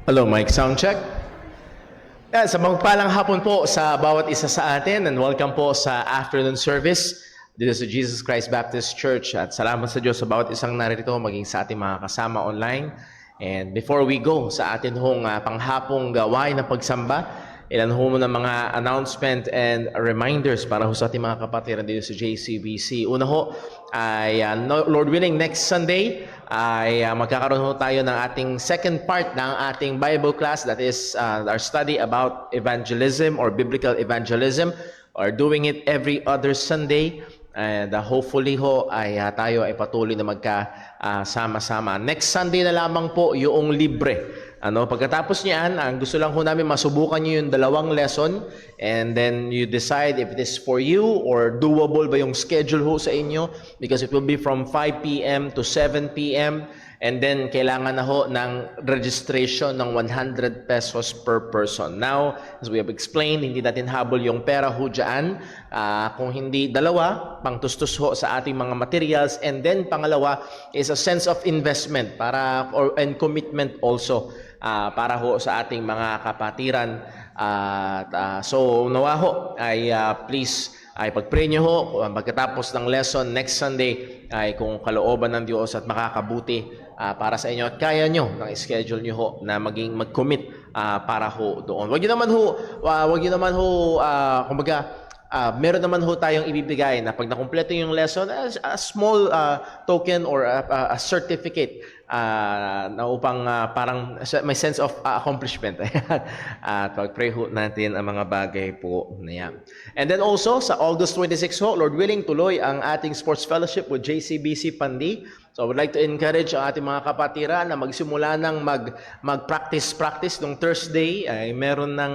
Hello, mic sound check. Yan, sa magpalang hapon po sa bawat isa sa atin and welcome po sa afternoon service dito sa Jesus Christ Baptist Church. At salamat sa Diyos sa bawat isang narito, maging sa ating mga kasama online. And before we go sa atin hong panghapong gawain ng pagsamba, ilan ho muna mga announcement and reminders para ho sa ating mga kapatiran dito sa JCBC. Una ho ay Lord willing next Sunday ay magkakaroon ho tayo ng ating second part ng ating Bible class, that is our study about evangelism or biblical evangelism, or doing it every other Sunday. And hopefully ho ay tayo ay patuloy na magkasama-sama. Next Sunday na lamang po yung libre. Pagkatapos niyan, ang gusto lang ho namin masubukan niyo yung dalawang lesson and then you decide if it is for you or doable ba yung schedule ho sa inyo, because it will be from 5 p.m. to 7 p.m. and then kailangan na ho ng registration ng 100 pesos per person. Now, as we have explained, hindi natin habol yung pera ho dyan. Kung hindi dalawa, pangtustos ho sa ating mga materials, and then pangalawa is a sense of investment and commitment also para ho sa ating mga kapatiran. So nawa ho ay please ay pag-pray nyo ho pagkatapos ng lesson next Sunday ay kung kalooban ng Diyos at makakabuti para sa inyo at kaya nyo ng schedule nyo ho na mag-commit para ho doon. Wag nyo naman ho kumbaga meron naman ho tayong ibibigay na pag nakumpleto yung lesson, a small token or a certificate na upang parang may sense of accomplishment. At pag-pray ho natin ang mga bagay po na yan. And then also, sa August 26 ho, Lord willing, tuloy ang ating sports fellowship with JCBC Pandi. So I would like to encourage ang ating mga kapatiran na magsimula ng mag-practice nung Thursday. Ay meron ng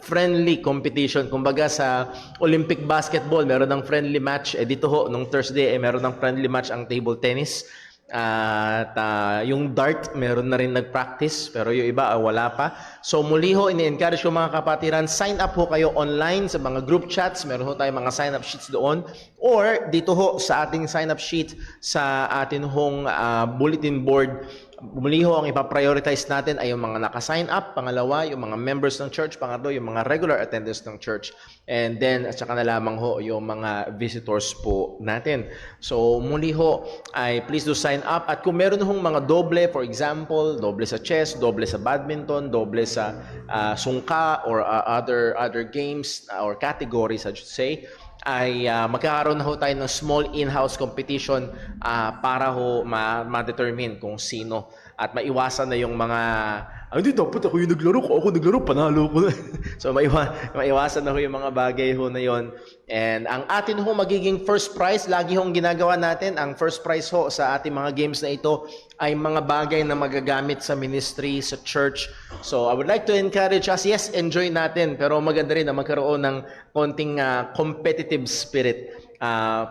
friendly competition. Kumbaga sa Olympic basketball, meron ng friendly match. Dito ho, nung Thursday, meron ng friendly match ang table tennis. At yung dart, meron na rin nag-practice, pero yung iba wala pa. So muli ho, ini-encourage ko mga kapatiran, sign up ho kayo online sa mga group chats. Meron ho tayong mga sign up sheets doon. Or dito ho sa ating sign up sheet sa atin hong bulletin board, muli ho, ang ipaprioritize natin ay yung mga naka-sign up, pangalawa, yung mga members ng church, pangatlo, yung mga regular attendants ng church, and then, at saka na lamang ho, yung mga visitors po natin. So, muli ho, ay please do sign up. At kung meron hong mga doble, for example, doble sa chess, doble sa badminton, doble sa sungka, or other games, or categories, I should say, ay magkakaroon na ho tayo ng small in-house competition para ho ma-determine kung sino at maiwasan na yung mga hindi dapat ako yung naglaro, kung ako naglaro panalo ko. So maiwasan na ho yung mga bagay ho na yon. And ang atin ho magiging first prize, lagi hong ginagawa natin, ang first prize ho sa ating mga games na ito ay mga bagay na magagamit sa ministry, sa church. So I would like to encourage us, yes, enjoy natin, pero maganda rin na magkaroon ng konting competitive spirit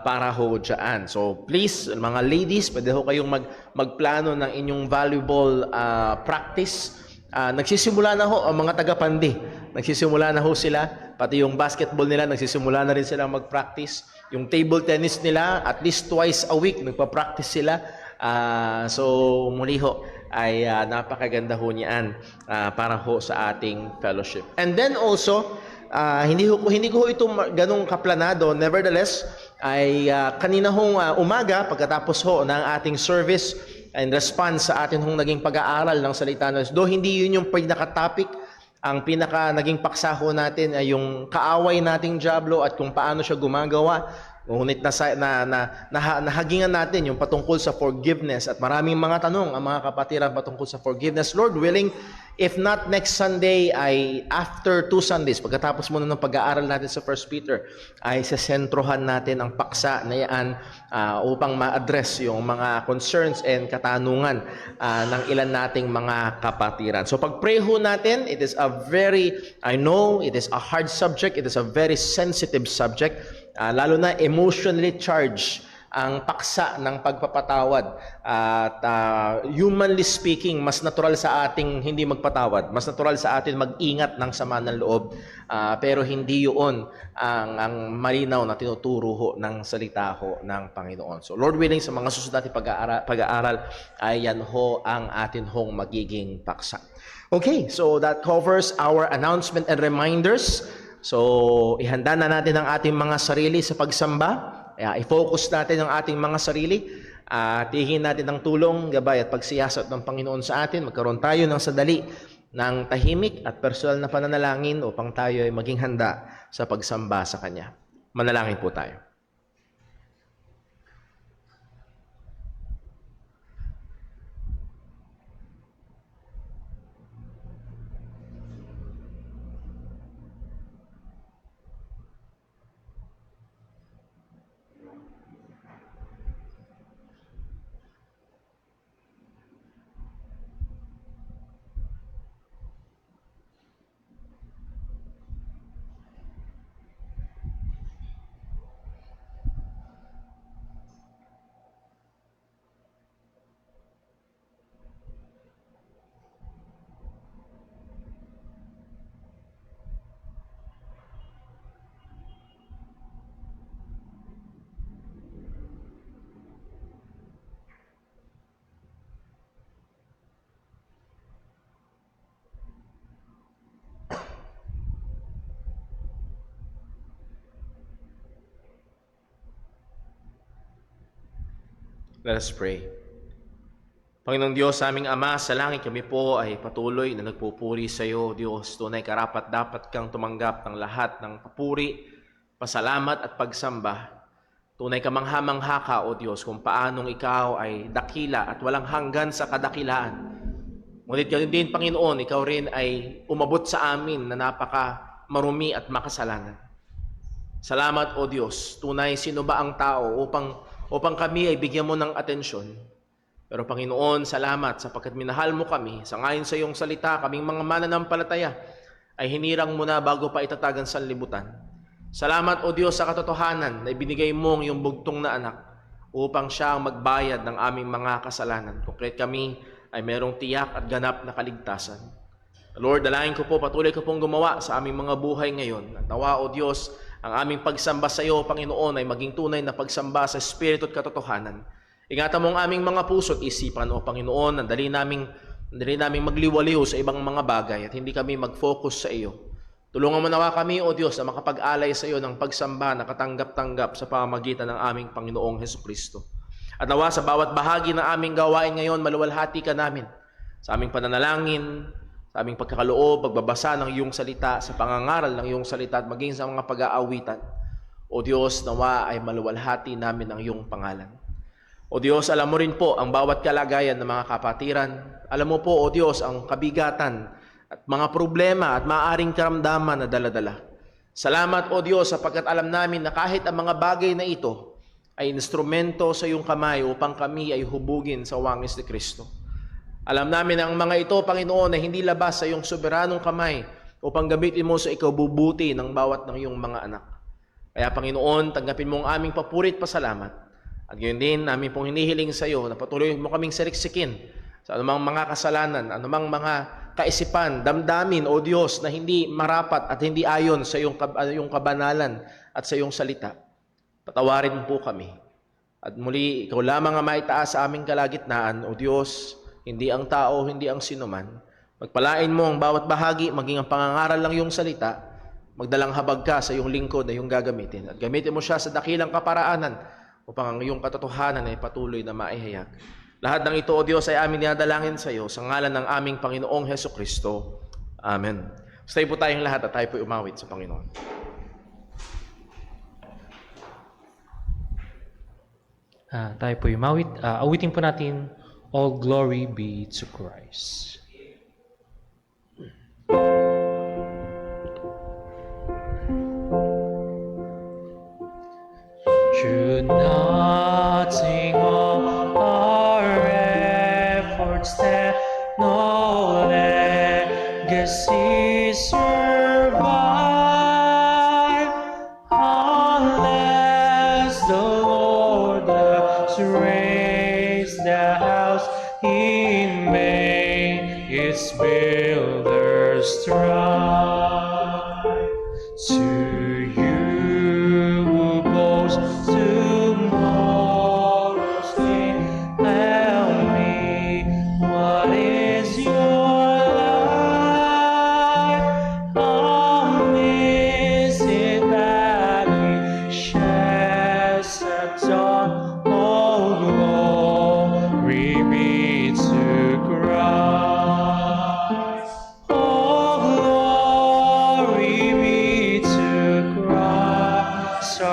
para ho dyan. So please, mga ladies, pwede ho kayong magplano ng inyong valuable practice. Nagsisimula na ho ang mga taga-Pandi. Nagsisimula na ho sila. Pati yung basketball nila, nagsisimula na rin sila mag-practice. Yung table tennis nila, at least twice a week, nagpa-practice sila. So muli ho, ay napakaganda ho niyan para ho sa ating fellowship. And then also, hindi ko ito ganong kaplanado. Nevertheless, ay kanina hong umaga, pagkatapos ho ng ating service and response sa atin hong naging pag-aaral ng salita ng Diyos, do hindi yun yung pinaka-topic, ang pinaka naging paksa ho natin ay yung kaaway nating dyablo at kung paano siya gumagawa. Ngunit nahagingan natin yung patungkol sa forgiveness at maraming mga tanong ang mga kapatiran patungkol sa forgiveness. Lord willing, if not next Sunday, ay after 2 Sundays, pagkatapos muna ng pag-aaral natin sa 1 Peter, ay sasentrohan natin ang paksa na yan upang ma-address yung mga concerns and katanungan ng ilan nating mga kapatiran. So pag-pray ho natin, it is I know it is a hard subject, it is a very sensitive subject, lalo na emotionally charged ang paksa ng pagpapatawad. At humanly speaking, mas natural sa ating hindi magpatawad. Mas natural sa atin mag-ingat ng sama ng loob. Pero hindi yun ang malinaw na tinuturo ho ng salita ho ng Panginoon. So Lord willing, sa mga susunod natin pag-aaral ay yan ho ang atin hong magiging paksa. Okay, so that covers our announcement and reminders. So, ihanda na natin ang ating mga sarili sa pagsamba. I-focus natin ang ating mga sarili. Tihin natin ng tulong, gabay at pagsiyasat ng Panginoon sa atin. Magkaroon tayo ng sadali ng tahimik at personal na pananalangin upang tayo ay maging handa sa pagsamba sa Kanya. Manalangin po tayo. Let us pray. Panginoong Diyos, aming Ama, sa langit kami po ay patuloy na nagpupuri sa iyo, Diyos. Tunay karapat dapat kang tumanggap ng lahat ng papuri, pasalamat at pagsamba. Tunay ka mangha-mangha ka, O Diyos, kung paanong ikaw ay dakila at walang hanggan sa kadakilaan. Ngunit ganun din, Panginoon, ikaw rin ay umabot sa amin na napaka marumi at makasalanan. Salamat, O Diyos. Tunay, sino ba ang tao upang kami ay bigyan mo ng atensyon? Pero Panginoon, salamat sapagkat minahal mo kami. Sa ngayon sa iyong salita, kaming mga mananampalataya ay hinirang mo na bago pa itatag ang sanlibutan. Salamat, O Diyos, sa katotohanan na ibinigay mo ang iyong bugtong na anak upang siya ang magbayad ng aming mga kasalanan. Kung kaya't kami ay merong tiyak at ganap na kaligtasan. Lord, dalayan ko po, patuloy ko pong gumawa sa aming mga buhay ngayon. At nawa, O Diyos, ang aming pagsamba sa iyo, Panginoon, ay maging tunay na pagsamba sa Espiritu at katotohanan. Ingatan mo ang aming mga puso at isipan, O Panginoon, dali naming magliwaliw sa ibang mga bagay at hindi kami mag-focus sa iyo. Tulungan mo nawa kami, O Diyos, na makapag-alay sa iyo ng pagsamba na katanggap-tanggap sa pamamagitan ng aming Panginoong Hesukristo. At nawa sa bawat bahagi ng aming gawain ngayon, maluwalhati ka namin sa aming pananalangin, sa aming pagkakaloob, pagbabasa ng iyong salita, sa pangangaral ng iyong salita at maging sa mga pag-aawitan. O Diyos, nawa ay maluwalhati namin ang iyong pangalan. O Diyos, alam mo rin po ang bawat kalagayan ng mga kapatiran. Alam mo po, O Diyos, ang kabigatan at mga problema at maaaring karamdaman na daladala. Salamat, O Diyos, sapagkat alam namin na kahit ang mga bagay na ito ay instrumento sa iyong kamay upang kami ay hubugin sa wangis ni Kristo. Alam namin ang mga ito, Panginoon, ay hindi labas sa iyong soberanong kamay upang gamitin mo sa ikabubuti ng bawat ng iyong mga anak. Kaya, Panginoon, tanggapin mo ang aming papurit pasalamat. At gayon din, namin pong hinihiling sa iyo na patuloy mo kaming saliksikin sa anumang mga kasalanan, anumang mga kaisipan, damdamin, O Diyos, na hindi marapat at hindi ayon sa iyong kabanalan at sa iyong salita. Patawarin mo po kami. At muli, ikaw lamang ang maitaas sa aming kalagitnaan, O Diyos, hindi ang tao, hindi ang sinuman. Magpalain mo ang bawat bahagi, maging ang pangangaral ng iyong salita, magdalang habag ka sa iyong lingkod na iyong gagamitin. At gamitin mo siya sa dakilang kaparaanan upang ang iyong katotohanan ay patuloy na maihayag. Lahat ng ito, O Diyos, ay amin dinadalangin sa iyo sa ngalan ng aming Panginoong Hesukristo. Amen. Stay po tayong lahat at tayo po umawit sa Panginoon. Tayo po umawit. Awitin po natin, All glory be to Christ. Through nothing of our efforts that no legacy survive, unless the Lord has raised the house in vain, its builders strive. To you who boast tomorrow's day, tell me, what is your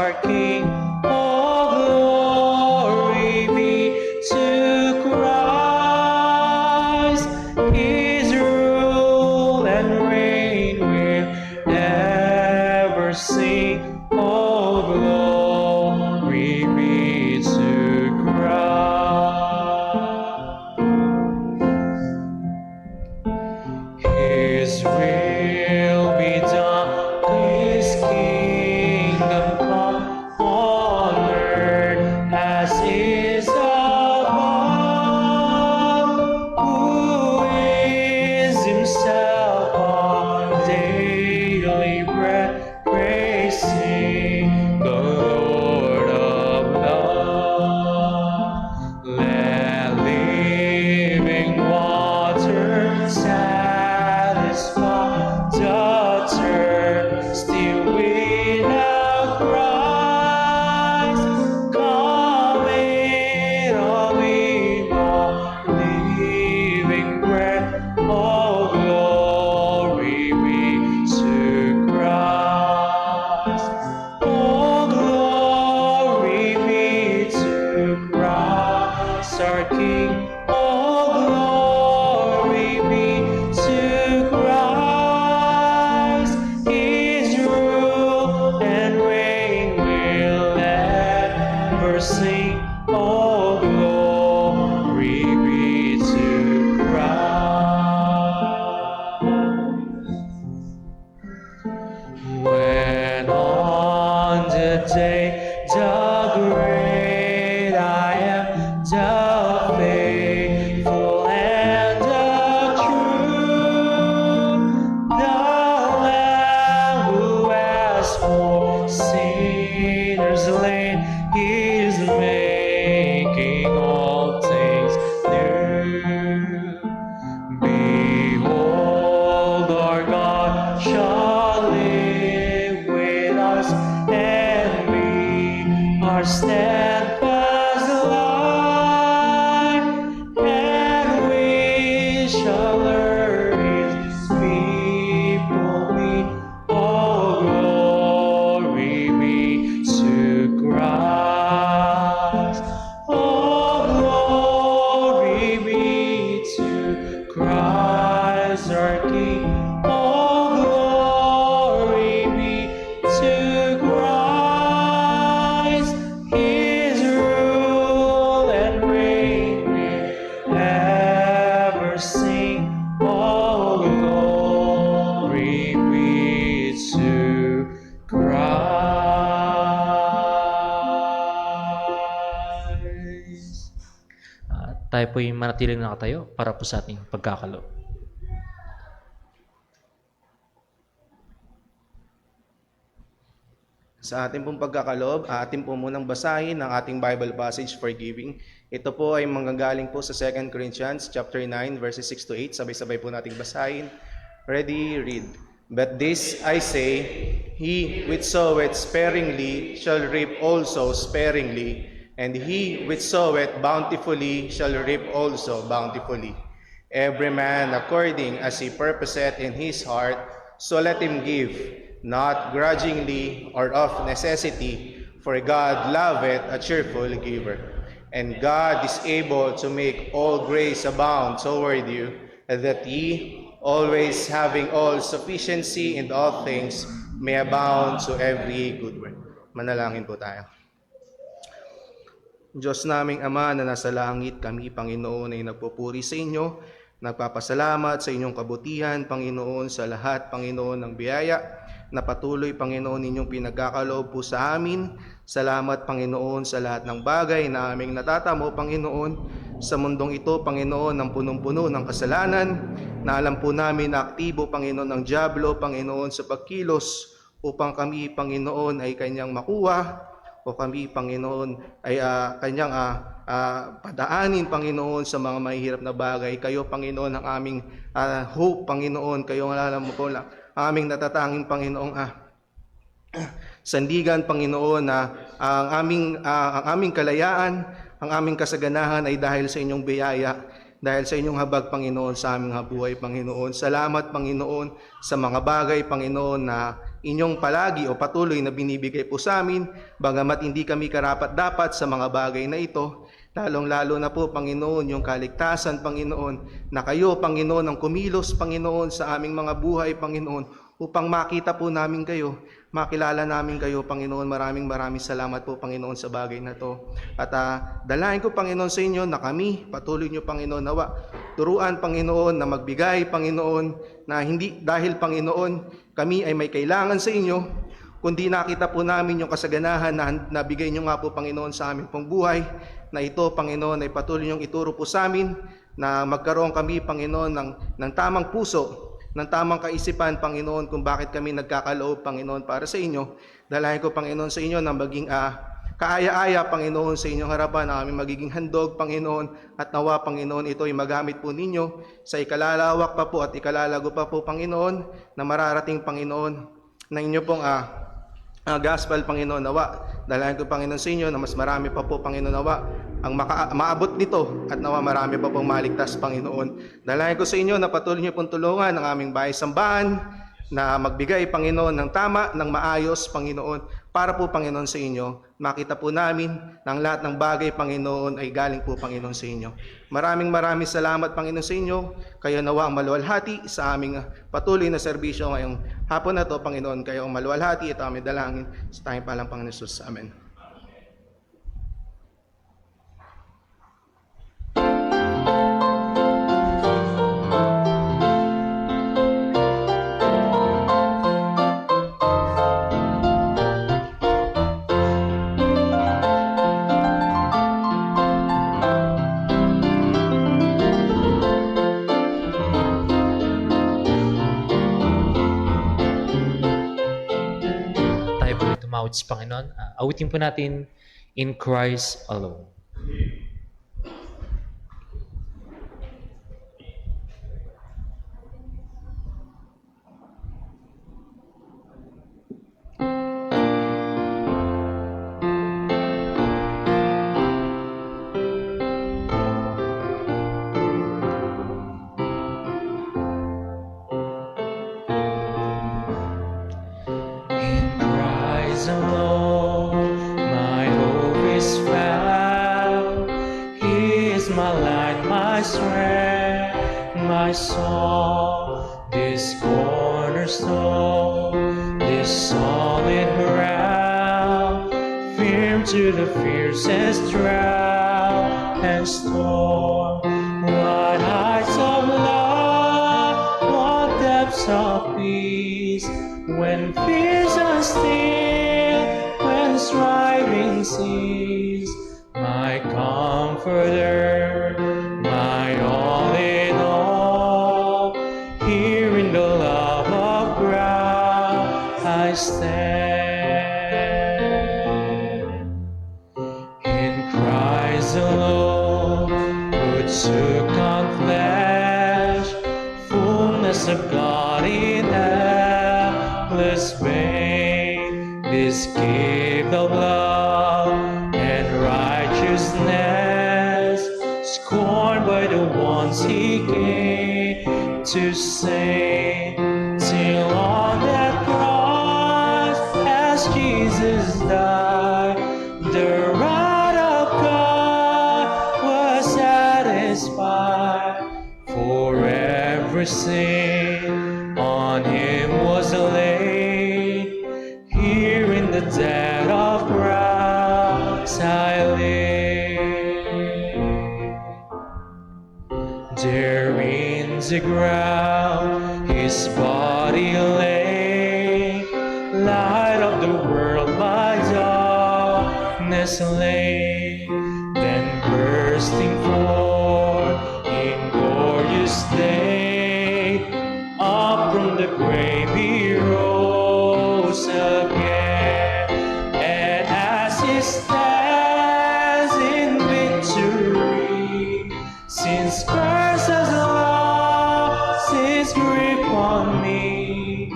our King. All glory be to Christ. His rule and reign will ever sing. All glory be to Christ. His will be done, His kingdom come on earth as is above, who is Himself our daily bread, praising the Lord of love. Let living water satisfy the thirsty without Christ. Come in, all we more living bread. All glory be to Christ. All glory be to Christ, our King. All glory be to Christ. His rule and reign will ever sing. All glory be to Christ. When on the day the great I am, the faithful and the true, the Lamb who has for sinners lain, is making all things new. Behold, our God shall live with us, and we are steadfast light, and we shall learn His people be. All glory be to Christ. All glory be to Christ, our King. All glory be to Christ. His rule and reign will ever sing. All glory be to Christ. Tayo po yung manatiling nakatayo para po sa ating pagkakalo. Sa ating pong pagkakaloob, atin po munang basahin ang ating Bible passage for giving. Ito po ay manggagaling po sa 2 Corinthians chapter 9 verses 6 to 8. Sabay-sabay po nating basahin. Ready, read. But this I say, he which soweth sparingly shall reap also sparingly, and he which soweth bountifully shall reap also bountifully. Every man according as he purposeth in his heart, so let him give, not grudgingly or of necessity, for God loveth a cheerful giver. And God is able to make all grace abound toward you, that ye, always having all sufficiency in all things, may abound to every good work. Manalangin po tayo. Diyos naming Ama na nasa langit, kami, Panginoon, ay nagpupuri sa inyo. Nagpapasalamat sa inyong kabutihan, Panginoon, sa lahat, Panginoon, ng biyaya na patuloy, Panginoon, ninyong pinagkakaloob po sa amin. Salamat, Panginoon, sa lahat ng bagay na aming natatamo, Panginoon. Sa mundong ito, Panginoon, ng punong-puno ng kasalanan, na alam po namin na aktibo, Panginoon, ng dyablo, Panginoon, sa pagkilos, upang kami, Panginoon, ay kanyang makuha, o kami, Panginoon, ay kanyang padaanin, Panginoon, sa mga mahihirap na bagay. Kayo, Panginoon, ang aming hope, Panginoon. Kayo ang alam mo po lang, aming natatanging, Panginoon, sandigan, Panginoon, na ang aming kalayaan, ang aming kasaganahan ay dahil sa inyong biyaya, dahil sa inyong habag, Panginoon, sa aming buhay, Panginoon. Salamat, Panginoon, sa mga bagay, Panginoon, na inyong palagi o patuloy na binibigay po sa amin, bagamat hindi kami karapat-dapat sa mga bagay na ito. Lalong-lalo na po, Panginoon, yung kaligtasan, Panginoon, na kayo, Panginoon, ang kumilos, Panginoon, sa aming mga buhay, Panginoon, upang makita po namin kayo, makilala namin kayo, Panginoon. Maraming salamat po, Panginoon, sa bagay na to. At dalahin ko, Panginoon, sa inyo na kami, patuloy nyo, Panginoon, nawa, turuan, Panginoon, na magbigay, Panginoon, na hindi dahil, Panginoon, kami ay may kailangan sa inyo, kundi nakita po namin yung kasaganahan na nabigay nyo nga po, Panginoon, sa aming pong buhay, na ito, Panginoon, ay patuloy nyong ituro po sa amin, na magkaroon kami, Panginoon, ng tamang puso, ng tamang kaisipan, Panginoon, kung bakit kami nagkakaloob, Panginoon, para sa inyo. Dalahin ko, Panginoon, sa inyo na maging kaaya-aya, Panginoon, sa inyong harapan, na aming magiging handog, Panginoon, at nawa, Panginoon, ito ay magamit po ninyo sa ikalalawak pa po at ikalalago pa po, Panginoon, na mararating, Panginoon, na inyo pong gospel, Panginoon, nawa. Dalahin ko, Panginoon, sa inyo na mas marami pa po, Panginoon, nawa, ang maabot nito at nawa marami pa pong maligtas, Panginoon. Dalahin ko sa inyo na patuloy niyo pong tulungan ang aming bahay sambahan na magbigay, Panginoon, ng tama, ng maayos, Panginoon, para po, Panginoon, sa inyo. Makita po namin na ang lahat ng bagay, Panginoon, ay galing po, Panginoon, sa inyo. Maraming salamat, Panginoon, sa inyo. Kayo nawa ang maluwalhati sa aming patuloy na serbisyo ngayong hapon na to, Panginoon. Kayo ang maluwalhati at aming dalangin sa tayong palang Panginoon Jesus. Amen. Tumawid sa Panginoon. Awitin po natin In Christ Alone. Alone, my hope is found. He is my light, my strength, my song. This cornerstone, this solid ground, firm to the fiercest drought and storm. What heights of love, what depths of peace, when fears are still, when striving cease. My comforter, my all in all, here in the love of Christ I stand. In Christ alone, who took on flesh, fullness of God in endless vain, this gift of love and righteousness, scorned by the ones he came to save. Till on that cross, as Jesus died, the wrath of God was satisfied. For every sin on him was laid. Here in the dead of Christ I live. There in the ground his body lay, light of the world by darkness lay. Then bursting forth in glorious day, up from the grave he rose again. And as he stands in victory, since Christ has lost his grip on me,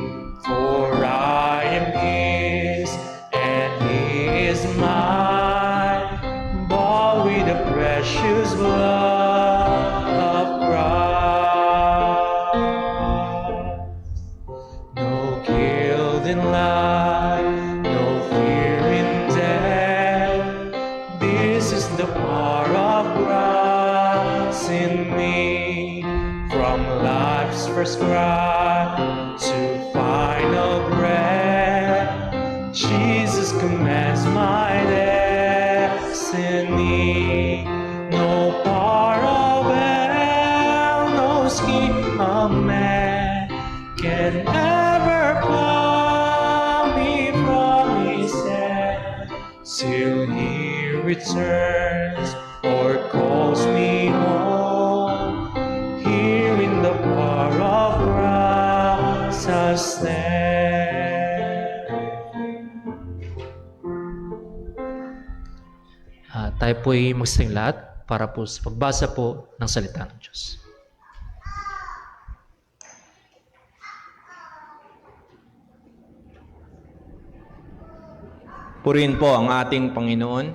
for I am his and he is mine, bought with the precious blood first cry to final breath. Jesus commands my destiny. No power of hell, no scheme of man can ever pluck me from his hand till he returns or calls me home. Here in the power of Christ I stand. Tayo po'y magsiting lahat para po sa pagbasa po ng salita ng Diyos. Purihin po ang ating Panginoon.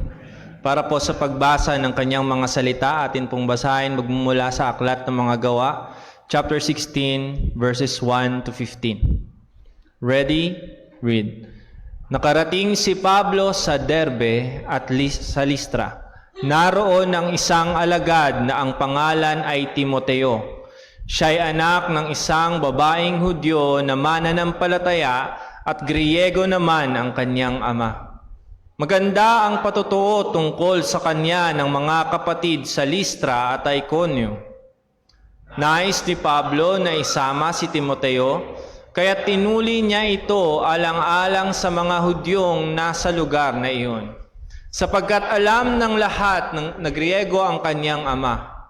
Para po sa pagbasa ng kanyang mga salita, atin pong basahin magmumula sa Aklat ng Mga Gawa, chapter 16, verses 1 to 15. Ready? Read. Nakarating si Pablo sa Derbe at sa Listra. Naroon ang isang alagad na ang pangalan ay Timoteo. Siya'y anak ng isang babaeng Hudyo na mananampalataya at Griego naman ang kanyang ama. Maganda ang patutuo tungkol sa kanya ng mga kapatid sa Listra at Iconio. Nais ni Pablo na isama si Timoteo, kaya tinuli niya ito alang-alang sa mga Hudyong nasa lugar na iyon, sapagkat alam ng lahat na Griego ang kanyang ama.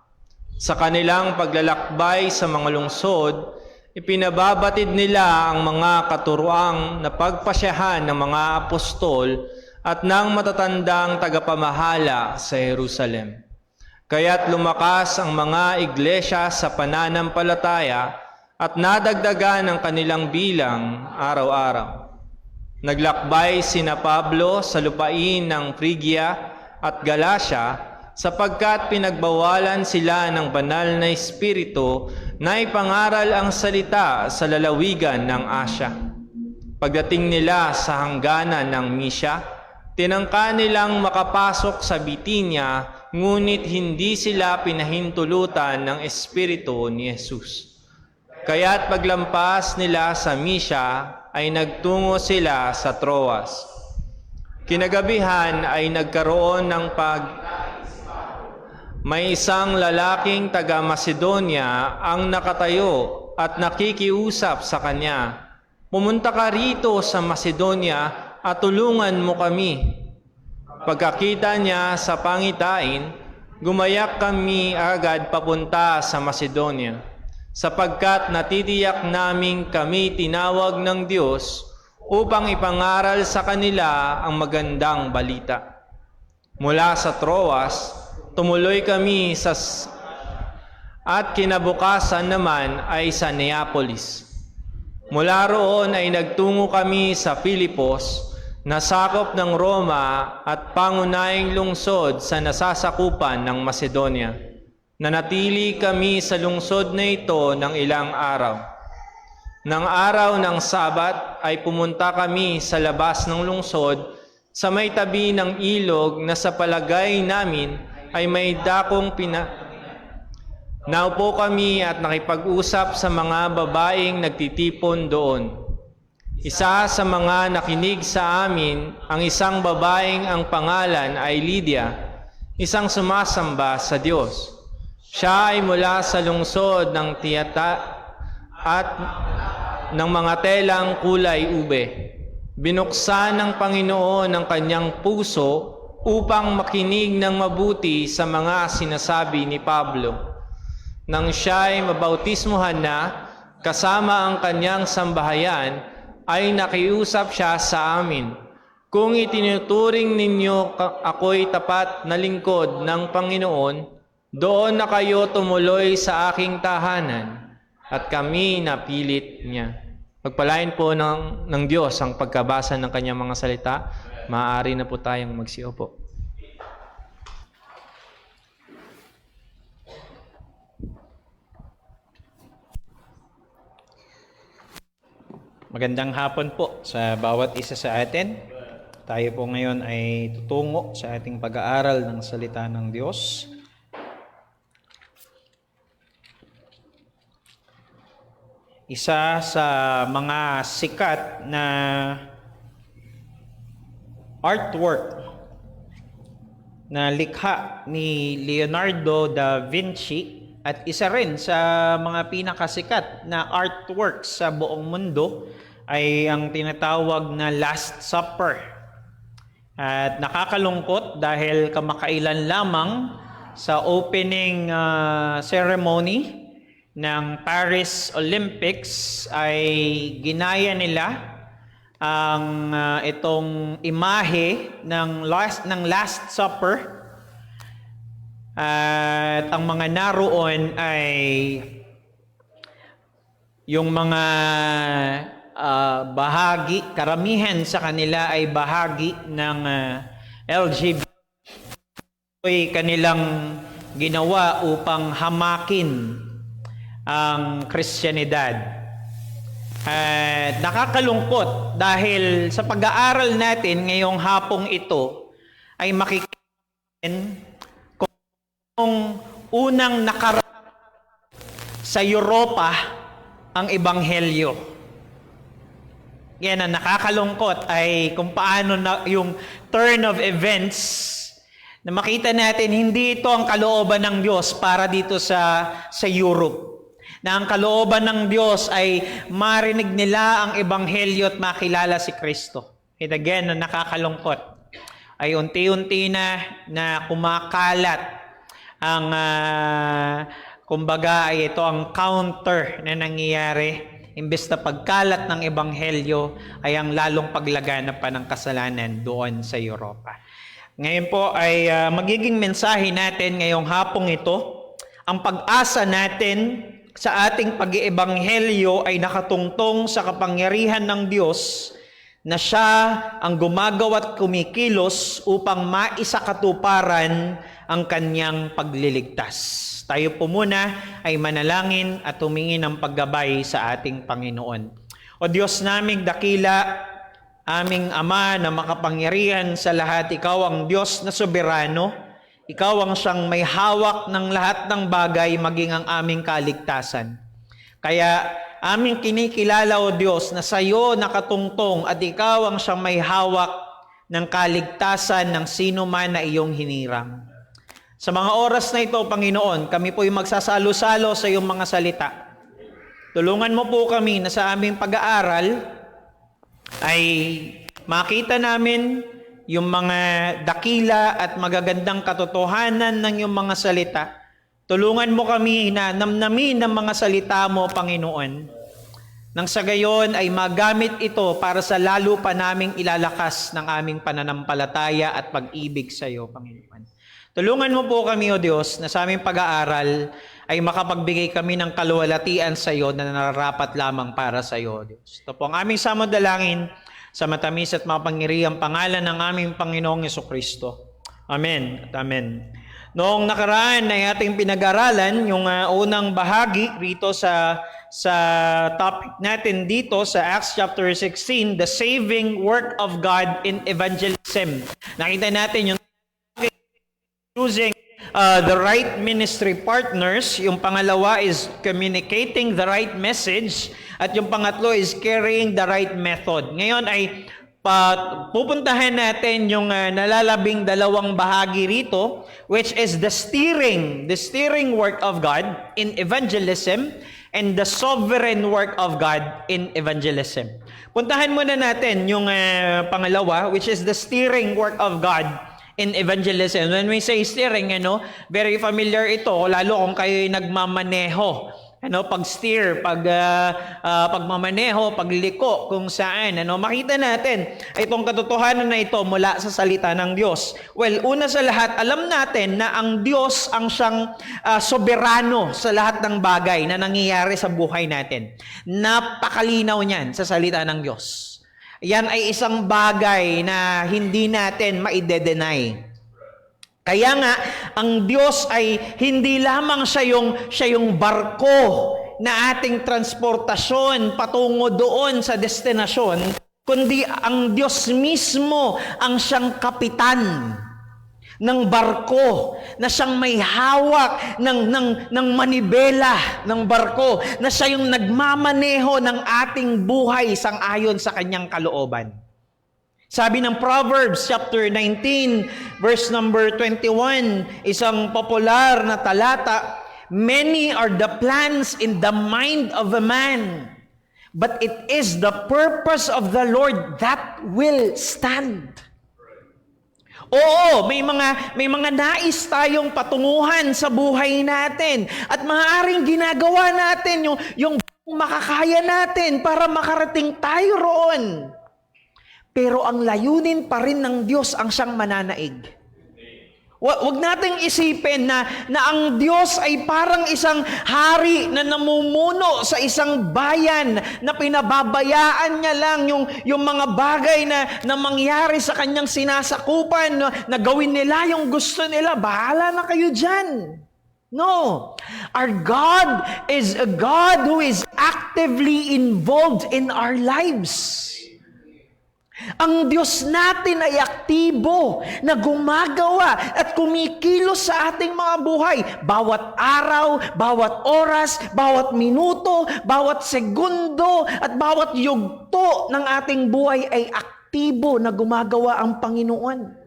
Sa kanilang paglalakbay sa mga lungsod, ipinababatid nila ang mga katuroang napagpasyahan ng mga apostol at ng matatandang tagapamahala sa Jerusalem. Kaya't lumakas ang mga iglesia sa pananampalataya at nadagdagan ang kanilang bilang araw-araw. Naglakbay sina Pablo sa lupain ng Phrygia at Galacia sapagkat pinagbawalan sila ng banal na espiritu na ipangaral ang salita sa lalawigan ng Asya. Pagdating nila sa hangganan ng Misya, tinangka nilang makapasok sa Bitinya, ngunit hindi sila pinahintulutan ng espiritu ni Jesus. Kaya't paglampas nila sa Misya ay nagtungo sila sa Troas. Kinagabihan ay nagkaroon ng may isang lalaking taga-Macedonia ang nakatayo at nakikiusap sa kanya, "Pumunta ka rito sa Macedonia at tulungan mo kami." Pagkakita niya sa pangitain, gumayak kami agad papunta sa Macedonia, sapagkat natitiyak naming kami tinawag ng Diyos upang ipangaral sa kanila ang magandang balita. Mula sa Troas, tumuloy kami at kinabukasan naman ay sa Neapolis. Mula roon ay nagtungo kami sa Filipos, na sakop ng Roma at pangunahing lungsod sa nasasakupan ng Macedonia. Nanatili kami sa lungsod na ito ng ilang araw. Nang araw ng Sabat ay pumunta kami sa labas ng lungsod sa may tabi ng ilog na sa palagay namin ay may dakong Naupo kami at nakipag-usap sa mga babaeng nagtitipon doon. Isa sa mga nakinig sa amin ang isang babaeng ang pangalan ay Lydia, isang sumasamba sa Diyos. Siya ay mula sa lungsod ng Tiyata at ng mga telang kulay ube. Binuksan ng Panginoon ang kanyang puso upang makinig ng mabuti sa mga sinasabi ni Pablo. Nang siya ay mabautismuhan na, kasama ang kanyang sambahayan, ay nakiusap siya sa amin, "Kung itinuturing ninyo ako'y tapat na lingkod ng Panginoon, doon na kayo tumuloy sa aking tahanan." At kami napilit niya. Pagpalain po ng Diyos ang pagkabasa ng kanyang mga salita. Maaari na po tayong magsiupo. Magandang hapon po sa bawat isa sa atin. Tayo po ngayon ay tutungo sa ating pag-aaral ng salita ng Diyos. isa sa mga sikat na artwork na likha ni Leonardo da Vinci at isa rin sa mga pinakasikat na artworks sa buong mundo ay ang tinatawag na Last Supper. At nakakalungkot dahil kamakailan lamang sa opening ceremony ng Paris Olympics ay ginaya nila ang itong imahe ng Last Supper, at ang mga naroon ay yung mga bahagi, karamihan sa kanila ay bahagi ng LGBT, ay kanilang ginawa upang hamakin ang Kristyanidad. At nakakalungkot dahil sa pag-aaral natin ngayong hapong ito ay makikita kung unang nakarating sa Europa ang Ebanghelyo. Yan ang nakakalungkot ay kung paano na yung turn of events na makita natin hindi ito ang kalooban ng Diyos para dito sa Europe. Na ang kalooban ng Diyos ay marinig nila ang Ebanghelyo at makilala si Kristo. And again, na nakakalungkot ay unti-unti na kumakalat ang, kumbaga ay ito ang counter na nangyayari. Imbes na pagkalat ng Ebanghelyo ay ang lalong paglagana pa ng kasalanan doon sa Europa. Ngayon po ay magiging mensahe natin ngayong hapong ito. Ang pag-asa natin sa ating pag-iebanghelyo ay nakatungtong sa kapangyarihan ng Diyos na Siya ang gumagawa at kumikilos upang maisakatuparan ang Kanyang pagliligtas. Tayo po muna ay manalangin at humingi ng paggabay sa ating Panginoon. O Diyos naming dakila, aming Ama na makapangyarihan sa lahat, Ikaw ang Diyos na soberano. Ikaw ang siyang may hawak ng lahat ng bagay, maging ang aming kaligtasan. Kaya aming kinikilala, O Diyos, na sa iyo nakatungtong at ikaw ang siyang may hawak ng kaligtasan ng sino man na iyong hinirang. Sa mga oras na ito, Panginoon, kami po'y magsasalo-salo sa iyong mga salita. Tulungan mo po kami na sa aming pag-aaral ay makita namin yung mga dakila at magagandang katotohanan ng iyong mga salita. Tulungan mo kami na namnamin ng mga salita mo, Panginoon. Nang sa gayon ay magamit ito para sa lalo pa naming ilalakas ng aming pananampalataya at pag-ibig sa iyo, Panginoon. Tulungan mo po kami, O Diyos, na sa aming pag-aaral ay makapagbigay kami ng kaluwalhatian sa iyo na nararapat lamang para sa iyo, O Diyos. Ito po ang aming samodalangin sa matamis at mapangyarihang pangalan ng aming Panginoong Jesucristo. Amen at amen. Noong nakaraan ay ating pinag-aralan yung unang bahagi rito sa topic natin dito sa Acts chapter 16, the saving work of God in evangelism. Nakita natin yung using the right ministry partners. Yung pangalawa is communicating the right message. At yung pangatlo is carrying the right method. Ngayon ay pupuntahan natin yung nalalabing dalawang bahagi rito, which is the steering work of God in evangelism and the sovereign work of God in evangelism. Puntahan muna natin yung pangalawa, which is the steering work of God in evangelism. When we say steering, very familiar ito, lalo kung kayo nagmamaneho. Pag-steer, pagmamaneho, pagliko, kung saan. Makita natin itong katotohanan na ito mula sa salita ng Diyos. Well, una sa lahat, alam natin na ang Diyos ang siyang soberano sa lahat ng bagay na nangyayari sa buhay natin. Napakalinaw niyan sa salita ng Diyos. Yan ay isang bagay na hindi natin maide-deny. Kaya nga, ang Diyos ay hindi lamang siya yung barko na ating transportasyon patungo doon sa destinasyon, kundi ang Diyos mismo ang siyang kapitan. ng barko, na siyang may hawak ng manibela ng barko, na siya yung nagmamaneho ng ating buhay sang-ayon sa kanyang kalooban. Sabi ng Proverbs chapter 19, verse number 21, isang popular na talata, "Many are the plans in the mind of a man, but it is the purpose of the Lord that will stand." Oo, may mga nais tayong patunguhan sa buhay natin at maaaring ginagawa natin yung makakaya natin para makarating tayo roon. Pero ang layunin pa rin ng Diyos ang siyang mananaig. Huwag nating isipin na ang Diyos ay parang isang hari na namumuno sa isang bayan na pinababayaan niya lang yung mga bagay na mangyari sa kanyang sinasakupan, na gawin nila yung gusto nila. Bahala na kayo dyan. No. Our God is a God who is actively involved in our lives. Ang Diyos natin ay aktibo na gumagawa at kumikilos sa ating mga buhay. Bawat araw, bawat oras, bawat minuto, bawat segundo, at bawat yugto ng ating buhay ay aktibo na gumagawa ang Panginoon.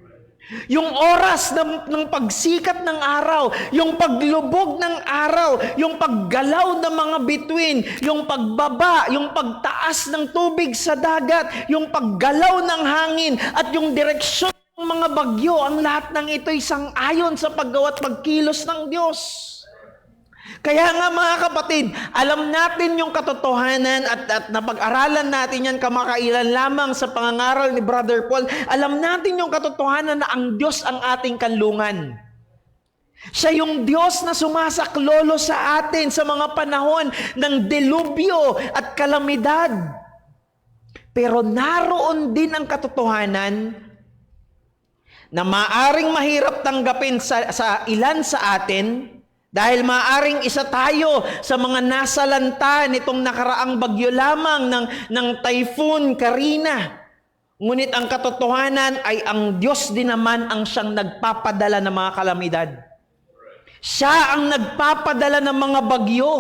Yung oras ng pagsikat ng araw, yung paglubog ng araw, yung paggalaw ng mga bituin, yung pagbaba, yung pagtaas ng tubig sa dagat, yung paggalaw ng hangin, at yung direksyon ng mga bagyo, ang lahat ng ito ay sang-ayon sa paggawa at pagkilos ng Diyos. Kaya nga mga kapatid, alam natin yung katotohanan at napag-aralan natin yan kamakailan lamang sa pangangaral ni Brother Paul. Alam natin yung katotohanan na ang Diyos ang ating kanlungan. Siya yung Diyos na sumasaklolo sa atin sa mga panahon ng delubyo at kalamidad. Pero naroon din ang katotohanan na maaring mahirap tanggapin sa ilan sa atin. Dahil maaring isa tayo sa mga nasalanta nitong nakaraang bagyo lamang ng Typhoon Karina. Ngunit ang katotohanan ay ang Diyos din naman ang siyang nagpapadala ng mga kalamidad. Siya ang nagpapadala ng mga bagyo.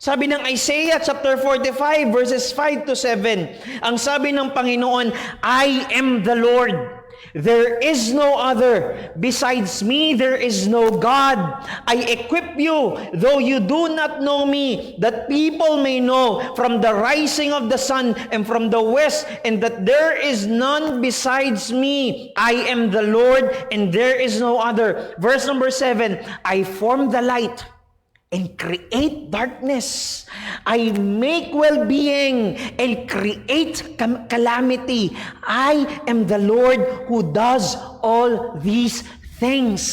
Sabi ng Isaiah chapter 45 verses 5 to 7, ang sabi ng Panginoon, "I am the Lord. There is no other. Besides me, there is no God. I equip you, though you do not know me, that people may know from the rising of the sun and from the west, and that there is none besides me. I am the Lord, and there is no other." Verse number 7, "I form the light and create darkness. I make well-being and create calamity. I am the Lord who does all these things."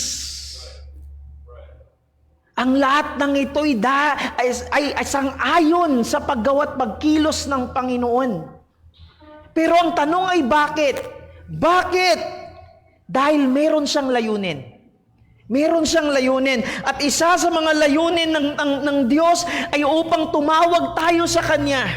Ang lahat ng ito ay sang-ayon sa paggawa't pagkilos ng Panginoon. Pero ang tanong ay bakit? Bakit? Dahil meron siyang layunin. Meron siyang layunin. At isa sa mga layunin ng Diyos ay upang tumawag tayo sa Kanya.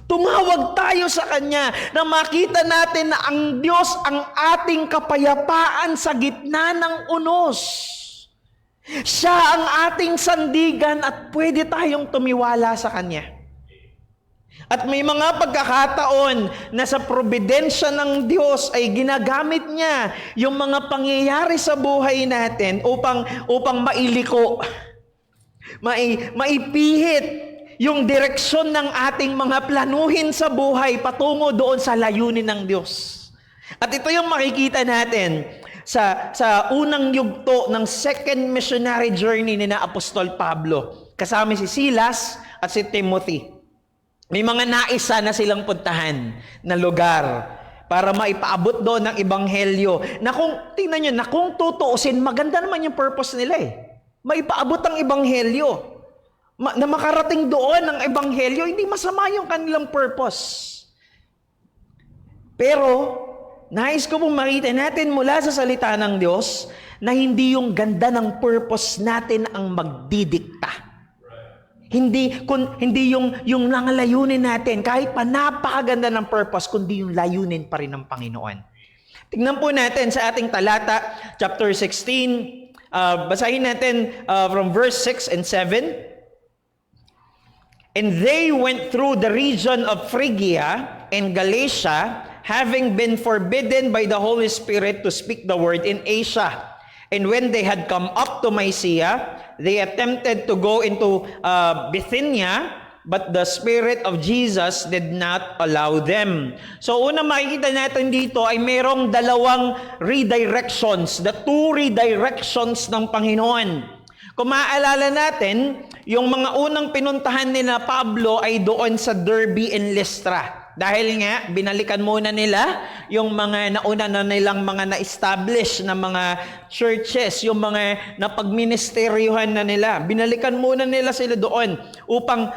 Tumawag tayo sa Kanya na makita natin na ang Diyos ang ating kapayapaan sa gitna ng unos. Siya ang ating sandigan at pwede tayong tumiwala sa Kanya. At may mga pagkakataon na sa probidensya ng Diyos ay ginagamit niya yung mga pangyayari sa buhay natin upang mailiko, maipihit yung direksyon ng ating mga planuhin sa buhay patungo doon sa layunin ng Diyos. At ito yung makikita natin sa unang yugto ng second missionary journey ni na Apostol Pablo. Kasama si Silas at si Timothy. May mga naisa na silang puntahan na lugar para maipaabot doon ng ebanghelyo. Na kung, tingnan nyo, na kung tutuusin, maganda naman yung purpose nila eh. Maipaabot ang ebanghelyo. Na makarating doon ang ebanghelyo, hindi masama yung kanilang purpose. Pero, nais ko pong makita natin mula sa salita ng Diyos na hindi yung ganda ng purpose natin ang magdidikta. Hindi yung nangalayunin natin, kahit pa napakaganda ng purpose, kundi yung layunin pa rin ng Panginoon. Tingnan po natin sa ating talata, chapter 16. Basahin natin from verse 6 and 7. And they went through the region of Phrygia and Galatia, having been forbidden by the Holy Spirit to speak the word in Asia. And when they had come up to Mysia, they attempted to go into Bithynia, but the Spirit of Jesus did not allow them. So una makikita natin dito ay mayroong dalawang redirections, the two redirections ng Panginoon. Kung maaalala natin, yung mga unang pinuntahan ni na Pablo ay doon sa Derbe and Lystra. Dahil nga, binalikan muna nila yung mga nauna na nilang mga na-establish na mga churches, yung mga napagministeryuhan na nila. Binalikan muna nila sila doon upang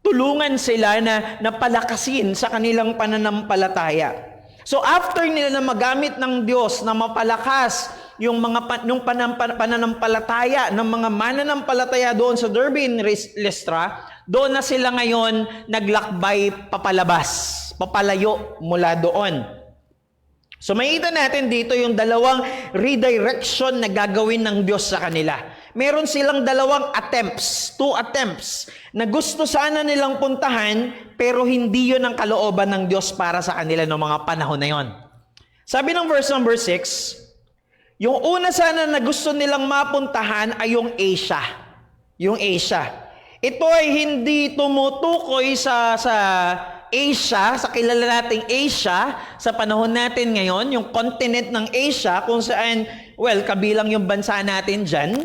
tulungan sila na napalakasin sa kanilang pananampalataya. So after nila na magamit ng Diyos na mapalakas yung mga pananampalataya ng mga mananampalataya doon sa Derbe and Lystra, doon na sila ngayon naglakbay papalabas, papalayo mula doon. So makita natin dito yung dalawang redirection na gagawin ng Diyos sa kanila. Meron silang dalawang attempts, two attempts, na gusto sana nilang puntahan, pero hindi yun ang kalooban ng Diyos para sa kanila noong mga panahon na yon. Sabi ng verse number 6, yung una sana na gusto nilang mapuntahan ay yung Asia. Yung Asia. Ito ay hindi tumutukoy sa Asia, sa kilala nating Asia, sa panahon natin ngayon, yung continent ng Asia, kung saan, well, kabilang yung bansa natin dyan,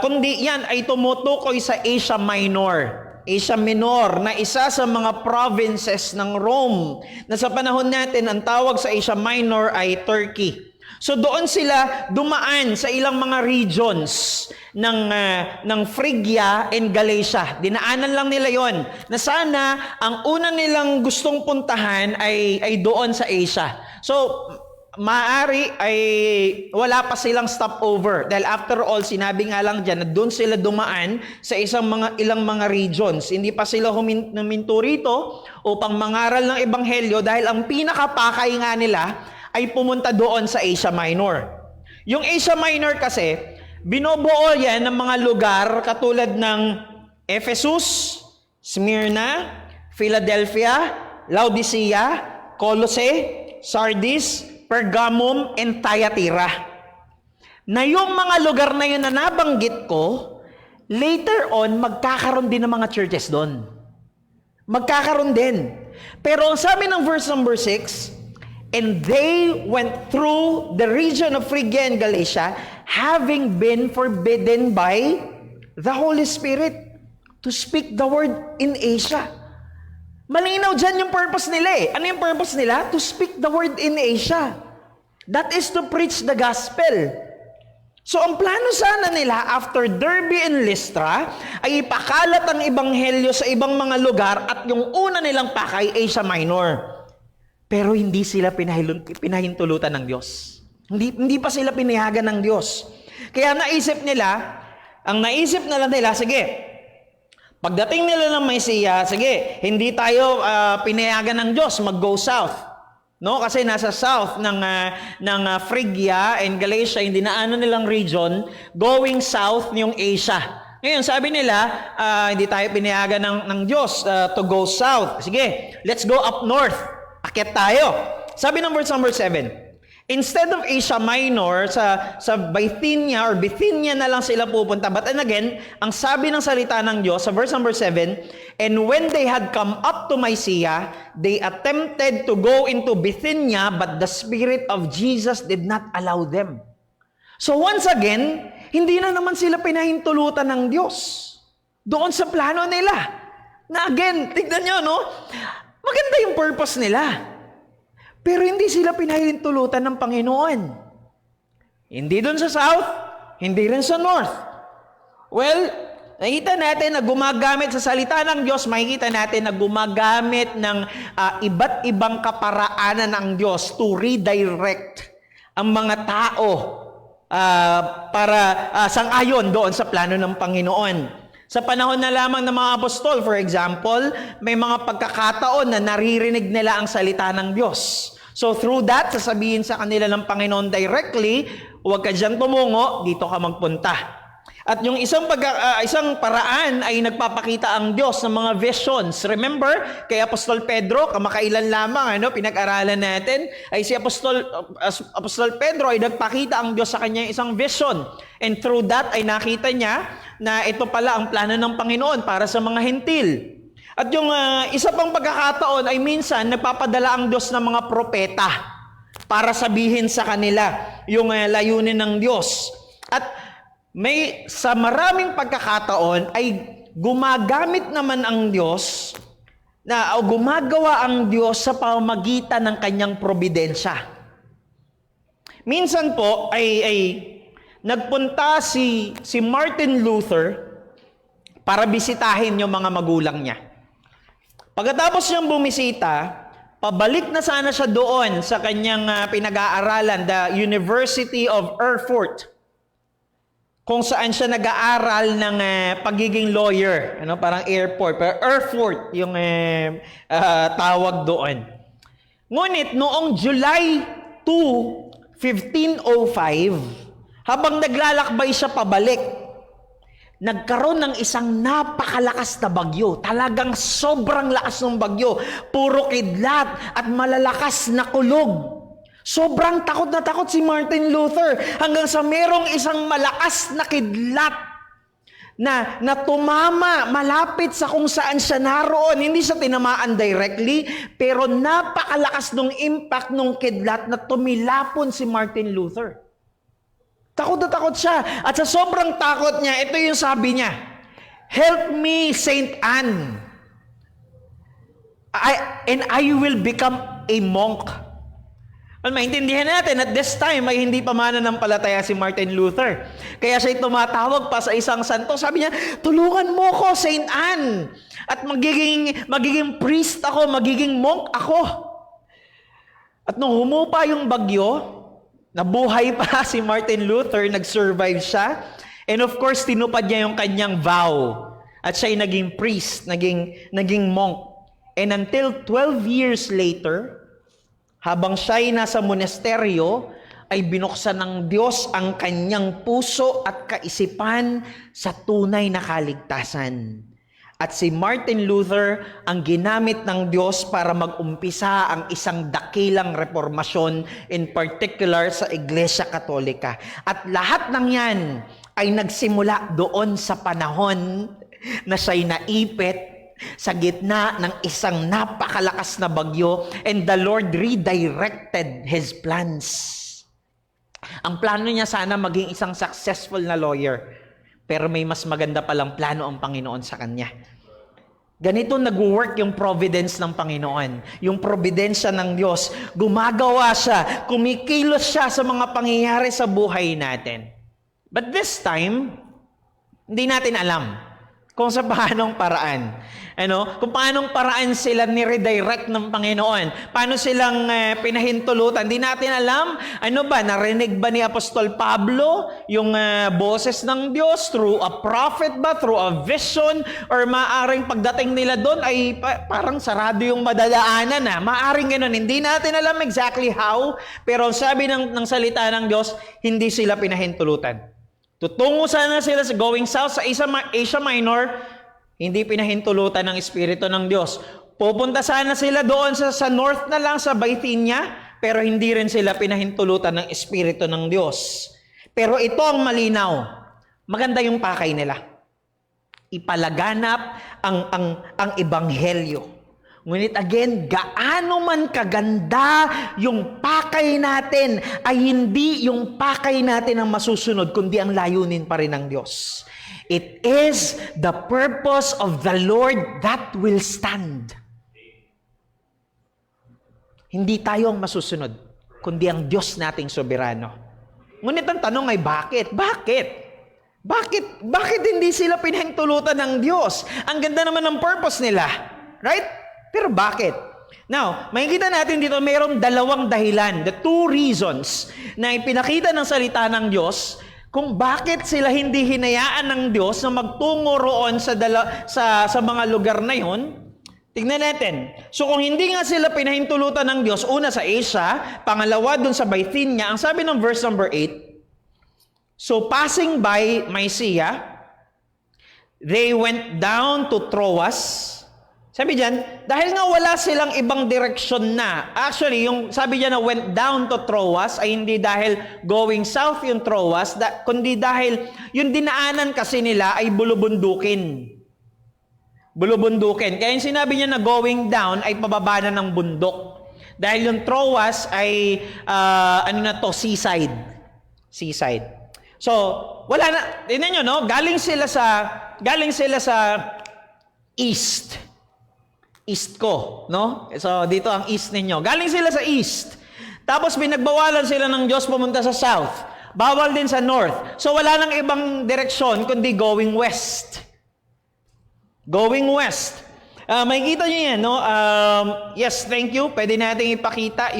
kundi yan ay tumutukoy sa Asia Minor. Asia Minor na isa sa mga provinces ng Rome, na sa panahon natin, ang tawag sa Asia Minor ay Turkey. So doon sila dumaan sa ilang mga regions ng Phrygia and Galatia. Dinaanan lang nila yon. Na sana ang una nilang gustong puntahan ay doon sa Asia. So maaari ay wala pa silang stopover. Dahil after all, sinabi nga lang dyan na doon sila dumaan sa ilang mga regions. Hindi pa sila huminto rito upang mangaral ng ebanghelyo dahil ang pinakapakay nga nila ay pumunta doon sa Asia Minor. Yung Asia Minor kasi, binubuo yan ng mga lugar katulad ng Ephesus, Smyrna, Philadelphia, Laodicea, Colossae, Sardis, Pergamum, and Thyatira. Na yung mga lugar na yun na nabanggit ko, later on, magkakaroon din ng mga churches doon. Magkakaroon din. Pero ang sabi ng verse number 6, and they went through the region of Phrygia and Galatia, having been forbidden by the Holy Spirit to speak the word in Asia. Malinaw dyan yung purpose nila eh. Ano yung purpose nila? To speak the word in Asia. That is to preach the gospel. So ang plano sana nila after Derbe and Lystra ay ipakalat ang ebanghelyo sa ibang mga lugar at yung una nilang pakay, Asia Minor. Pero hindi sila pinahintulutan ng Diyos. Hindi pa sila pinayagan ng Diyos. Kaya naisip nila, sige, pagdating nila ng Mysia, sige, hindi tayo pinayagan ng Diyos mag-go south. No? Kasi nasa south ng Phrygia and Galatia, hindi dinaanan nilang region, going south yung Asia. Ngayon, sabi nila, hindi tayo pinayagan ng Diyos to go south. Sige, let's go up north. Akit tayo. Sabi ng verse number 7, instead of Asia Minor, sa Bithynia na lang sila pupunta. But then again, ang sabi ng salita ng Diyos sa verse number 7, and when they had come up to Mysia, they attempted to go into Bithynia, but the Spirit of Jesus did not allow them. So once again, hindi na naman sila pinahintulutan ng Diyos doon sa plano nila. Na again, tignan nyo, no? Maganda yung purpose nila. Pero hindi sila pinahintulutan ng Panginoon. Hindi doon sa south, hindi rin sa north. Well, nakita natin na gumagamit sa salita ng Diyos, makikita natin na gumagamit ng iba't ibang kaparaanan ng Diyos to redirect ang mga tao para sang-ayon doon sa plano ng Panginoon. Sa panahon na lamang ng mga apostol, for example, may mga pagkakataon na naririnig nila ang salita ng Diyos. So through that, sasabihin sa kanila ng Panginoon directly, huwag ka dyan tumungo, dito ka magpunta. At yung isang paraan ay nagpapakita ang Diyos ng mga visions. Remember, kay Apostol Pedro, kamakailan lamang, pinag-aralan natin, ay si Apostol Pedro ay nagpakita ang Diyos sa kanya isang vision. And through that ay nakita niya na ito pala ang plano ng Panginoon para sa mga hentil. At yung isa pang pagkakataon ay minsan nagpapadala ang Diyos ng mga propeta para sabihin sa kanila yung layunin ng Diyos. At sa maraming pagkakataon ay gumagamit naman ang Diyos o gumagawa ang Diyos sa pamamagitan ng kanyang probidensya. Minsan po ay nagpunta si Martin Luther para bisitahin yung mga magulang niya. Pagkatapos niyang bumisita, pabalik na sana siya doon sa kanyang pinag-aaralan, the University of Erfurt, kung saan siya nag-aaral ng pagiging lawyer. Parang airport, pero Erfurt yung tawag doon. Ngunit noong July 2, 1505, habang naglalakbay siya pabalik, nagkaroon ng isang napakalakas na bagyo. Talagang sobrang lakas ng bagyo. Puro kidlat at malalakas na kulog. Sobrang takot na takot si Martin Luther hanggang sa merong isang malakas na kidlat na tumama malapit sa kung saan siya naroon. Hindi siya tinamaan directly, pero napakalakas ng impact ng kidlat na tumilapon si Martin Luther. Takot na takot siya. At sa sobrang takot niya, ito yung sabi niya, "Help me, Saint Anne, and I will become a monk." Maintindihan natin at this time ay hindi pa mananampalataya si Martin Luther. Kaya siya tumatawag pa sa isang santo. Sabi niya, "Tulungan mo ko, Saint Anne. At magiging priest ako, magiging monk ako." At nung humupa yung bagyo, nabuhay pa si Martin Luther, nag-survive siya. And of course, tinupad niya yung kanyang vow. At siya'y naging priest, naging monk. And until 12 years later, habang siya'y nasa monasteryo, ay binuksan ng Diyos ang kanyang puso at kaisipan sa tunay na kaligtasan. At si Martin Luther ang ginamit ng Diyos para mag-umpisa ang isang dakilang reformasyon, in particular sa Iglesia Katolika. At lahat ng yan ay nagsimula doon sa panahon na siya'y naipit sa gitna ng isang napakalakas na bagyo, and the Lord redirected His plans. Ang plano niya sana maging isang successful na lawyer, pero may mas maganda palang plano ang Panginoon sa kanya. Ganito nag-work yung providence ng Panginoon. Yung providensya ng Diyos. Gumagawa siya, kumikilos siya sa mga pangyayari sa buhay natin. But this time, hindi natin alam kung sa paanong paraan. Kung paanong paraan sila ni-redirect ng Panginoon. Paano silang pinahintulutan. Di natin alam. Narinig ba ni Apostol Pablo yung boses ng Diyos through a prophet ba? Through a vision? Or maaring pagdating nila doon ay parang sarado yung madadaanan na. Maaring ganun. Hindi natin alam exactly how. Pero sabi ng salita ng Diyos, hindi sila pinahintulutan. Tutungo sana sila sa going south sa Asia Minor, hindi pinahintulutan ng Espiritu ng Diyos. Pupunta sana sila doon sa north na lang, sa Bithynia, pero hindi rin sila pinahintulutan ng Espiritu ng Diyos. Pero ito ang malinaw. Maganda yung pakay nila. Ipalaganap ang Ebanghelyo. Ngunit again, gaano man kaganda yung pakay natin, ay hindi yung pakay natin ang masusunod, kundi ang layunin pa rin ng Diyos. It is the purpose of the Lord that will stand. Hindi tayo ang masusunod, kundi ang Diyos nating soberano. Ngunit ang tanong ay bakit? Bakit hindi sila pinahintulutan ng Diyos? Ang ganda naman ng purpose nila. Right? Pero bakit? Now, makikita natin dito mayroong dalawang dahilan, the two reasons na ipinakita ng salita ng Diyos kung bakit sila hindi hinayaan ng Diyos na magtungo roon sa mga lugar na yon. Tignan natin. So kung hindi nga sila pinahintulutan ng Diyos, una sa Asia, pangalawa dun sa Bithynia, ang sabi ng verse number 8, so passing by Mysia, they went down to Troas. Sabi diyan, dahil nga wala silang ibang direksyon na. Actually, yung sabi diyan na went down to Troas ay hindi dahil going south yung Troas, kundi dahil yung dinaanan kasi nila ay bulubundukin. Bulubundukin. Kaya yung sinabi niya na going down ay pababa na ng bundok. Dahil yung Troas ay seaside. Seaside. So, wala na, tingnan nyo, no? Galing sila sa east. East ko, no? So, dito ang east ninyo. Galing sila sa east. Tapos, binagbawalan sila ng Diyos pumunta sa south. Bawal din sa north. So, wala nang ibang direksyon kundi going west. Going west. Makikita nyo yan, no? Yes, thank you. Pwede natin ipakita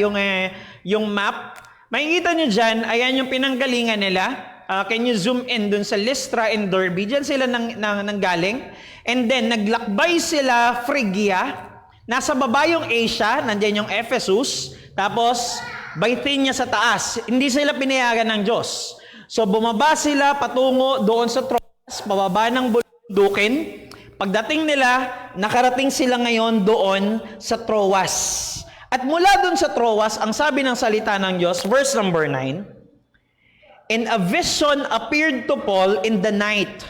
yung map. Makikita nyo dyan, ayan yung pinanggalingan nila. Can you zoom in dun sa Lystra and Derbe? Diyan sila nanggaling. And then, naglakbay sila Phrygia. Nasa baba yung Asia, nandiyan yung Ephesus. Tapos, Bithynia sa taas. Hindi sila pinayagan ng Diyos. So, bumaba sila patungo doon sa Troas, pababa ng bulundukin. Pagdating nila, nakarating sila ngayon doon sa Troas. At mula doon sa Troas, ang sabi ng salita ng Diyos, verse number 9, and a vision appeared to Paul in the night.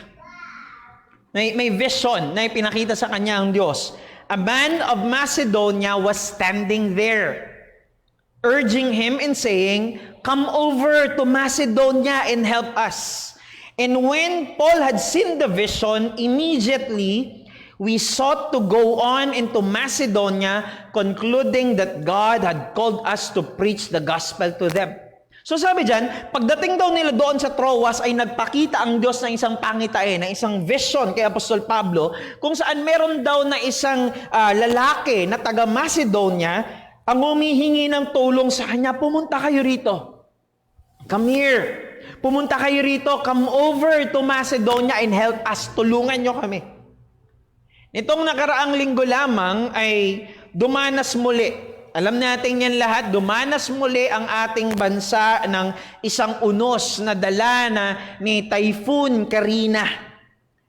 May vision na ipinakita sa kanya ang Diyos. A man of Macedonia was standing there, urging him and saying, come over to Macedonia and help us. And when Paul had seen the vision, immediately we sought to go on into Macedonia, concluding that God had called us to preach the gospel to them. So sabi dyan, pagdating daw nila doon sa Troas ay nagpakita ang Diyos ng isang pangitain, ng isang vision kay Apostol Pablo, kung saan meron daw na isang lalaki na taga Macedonia ang humihingi ng tulong sa kanya, pumunta kayo rito. Come here. Pumunta kayo rito. Come over to Macedonia and help us. Tulungan nyo kami. Nitong nakaraang linggo lamang ay dumanas muli. Alam natin yan lahat, dumanas muli ang ating bansa ng isang unos na dala ni Typhoon Karina.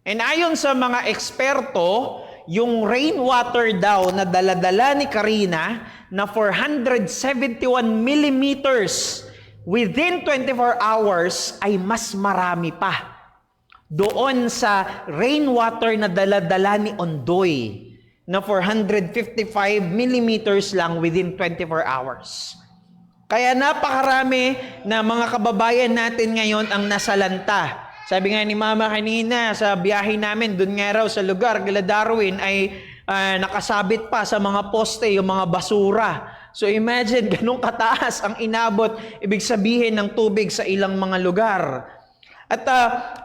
And ayon sa mga eksperto, yung rainwater daw na dala-dala ni Karina na 471 millimeters within 24 hours ay mas marami pa doon sa rainwater na dala-dala ni Ondoy na 455 millimeters lang within 24 hours. Kaya napakarami na mga kababayan natin ngayon ang nasalanta. Sabi nga ni Mama kanina, sa biyahe namin, dun nga raw sa lugar, Gila Darwin, ay nakasabit pa sa mga poste yung mga basura. So imagine, ganun kataas ang inabot, ibig sabihin ng tubig sa ilang mga lugar. At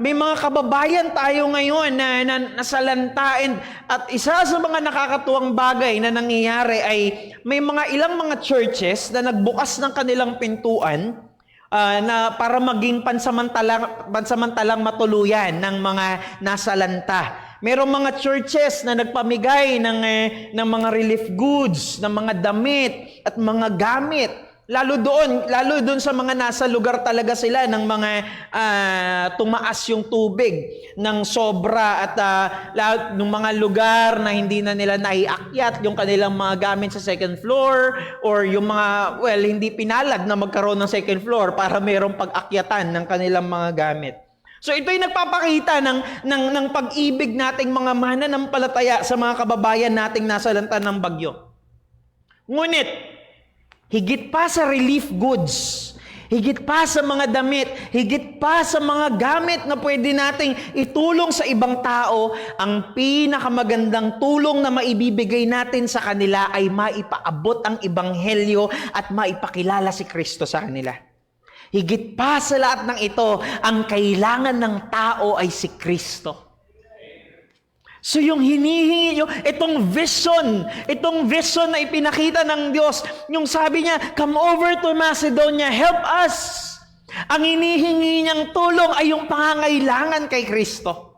may mga kababayan tayo ngayon na nasalantain at isa sa mga nakakatuwang bagay na nangyayari ay may ilang mga churches na nagbukas ng kanilang pintuan na para maging pansamantalang matuluyan ng mga nasalanta. Merong mga churches na nagpamigay ng mga relief goods, ng mga damit at mga gamit. Lalo doon sa mga nasa lugar talaga sila ng mga tumaas yung tubig ng sobra at ng mga lugar na hindi na nila naiakyat yung kanilang mga gamit sa second floor or yung mga, hindi pinalad na magkaroon ng second floor para mayroong pag-akyatan ng kanilang mga gamit. So ito'y nagpapakita ng pag-ibig nating mga mananampalataya sa mga kababayan nating nasalanta ng bagyo. Ngunit, higit pa sa relief goods, higit pa sa mga damit, higit pa sa mga gamit na pwede nating itulong sa ibang tao, ang pinakamagandang tulong na maibibigay natin sa kanila ay maipaabot ang ebanghelyo at maipakilala si Kristo sa kanila. Higit pa sa lahat ng ito, ang kailangan ng tao ay si Kristo. So yung hinihingi nyo, itong vision na ipinakita ng Diyos, yung sabi niya, come over to Macedonia, help us. Ang hinihingi niyang tulong ay yung pangangailangan kay Kristo.